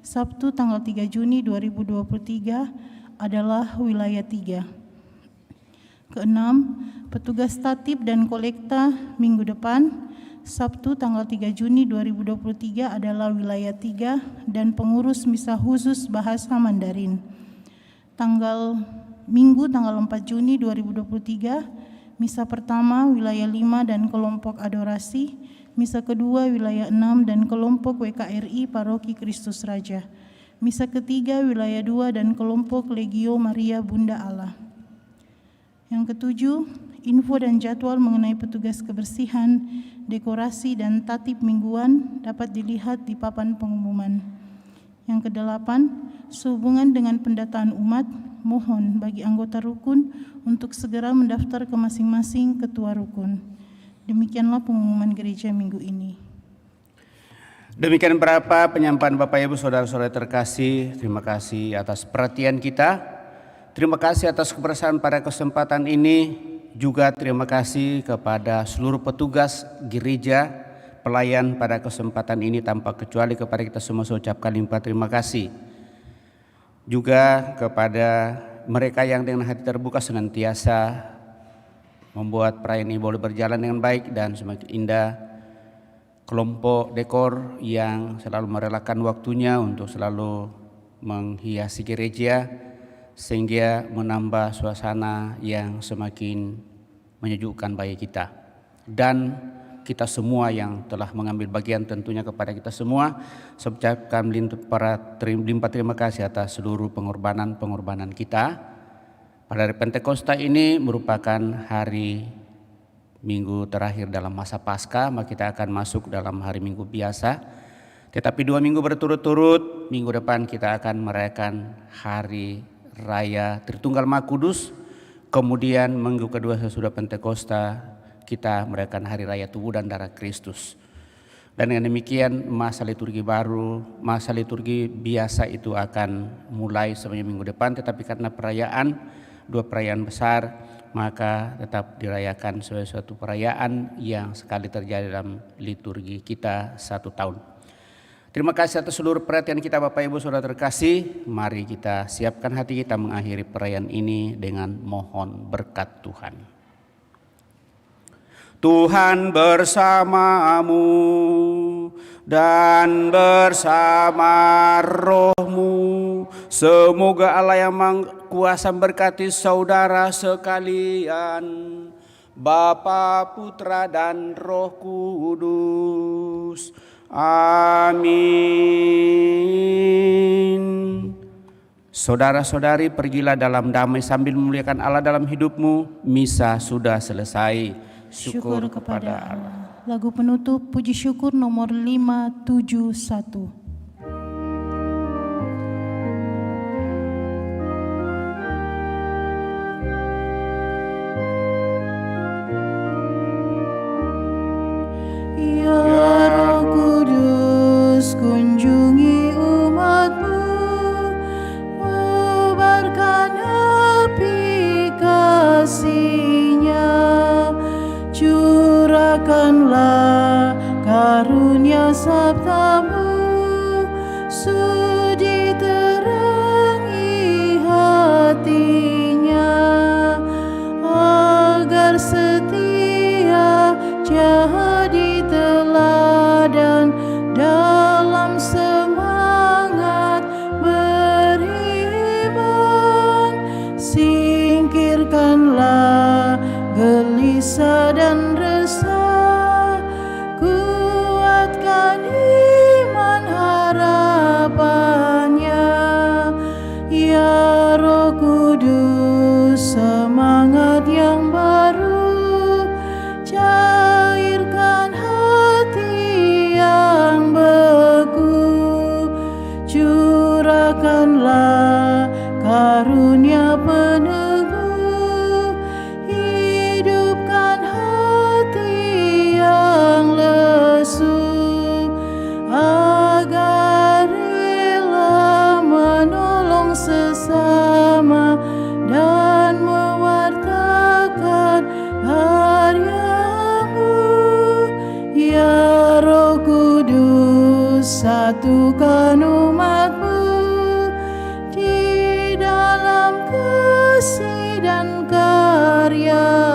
Sabtu tanggal 3 Juni 2023 adalah wilayah 3. Keenam, petugas tatib dan kolekta minggu depan Sabtu tanggal 3 Juni 2023 adalah wilayah 3 dan pengurus misa khusus bahasa Mandarin. Minggu tanggal 4 Juni 2023, misa pertama wilayah 5 dan kelompok adorasi, misa kedua wilayah 6 dan kelompok WKRI Paroki Kristus Raja, misa ketiga wilayah 2 dan kelompok Legio Maria Bunda Allah. Yang ketujuh, info dan jadwal mengenai petugas kebersihan, dekorasi, dan tatib mingguan dapat dilihat di papan pengumuman. Yang kedelapan, sehubungan dengan pendataan umat, mohon bagi anggota rukun untuk segera mendaftar ke masing-masing ketua rukun. Demikianlah pengumuman gereja minggu ini. Demikian berapa penyampaian Bapak Ibu Saudara-saudara terkasih. Terima kasih atas perhatian kita. Terima kasih atas kebersamaan pada kesempatan ini. Juga terima kasih kepada seluruh petugas gereja, pelayan pada kesempatan ini tanpa kecuali kepada kita semua saya ucapkan limpah terima kasih. Juga kepada mereka yang dengan hati terbuka senantiasa membuat perayaan ini boleh berjalan dengan baik dan semakin indah. Kelompok dekor yang selalu merelakan waktunya untuk selalu menghiasi gereja sehingga menambah suasana yang semakin menyejukkan bagi kita. Dan kita semua yang telah mengambil bagian tentunya kepada kita semua, saya ucapkan limpah terima kasih atas seluruh pengorbanan kita. Pada hari Pentakosta ini merupakan hari Minggu terakhir dalam masa Paskah, maka kita akan masuk dalam hari Minggu biasa. Tetapi 2 minggu berturut-turut, minggu depan kita akan merayakan hari Raya Tritunggal Maha Kudus. Kemudian minggu kedua sesudah Pentakosta kita merayakan Hari Raya Tubuh dan Darah Kristus. Dan dengan demikian masa liturgi baru, masa liturgi biasa itu akan mulai sebenarnya minggu depan. Tetapi karena dua perayaan besar, maka tetap dirayakan sebagai suatu perayaan yang sekali terjadi dalam liturgi kita 1 tahun. Terima kasih atas seluruh perhatian kita Bapak Ibu Saudara terkasih. Mari kita siapkan hati kita mengakhiri perayaan ini dengan mohon berkat Tuhan. Tuhan bersamamu dan bersama rohmu. Semoga Allah yang Maha Kuasa memberkati saudara sekalian, Bapa, Putra, dan Roh Kudus. Amin. Saudara-saudari, pergilah dalam damai sambil memuliakan Allah dalam hidupmu. Misa sudah selesai. Syukur kepada Allah. Lagu penutup puji syukur nomor 571. Kunjungi umat-Mu, ubarkan api kasih-Nya, curahkanlah karunia sabda-Mu, sudi terangi hatinya, agar setia jadi teladan dalam semangat beriman. Singkirkanlah gelisah dan resah, kuatkan iman harapannya. Ya Roh Kudus, semangat yang baru, cairkan hati yang beku, curahkanlah karunia peneguh, hidupkan satukan umat-Mu di dalam kasih dan karya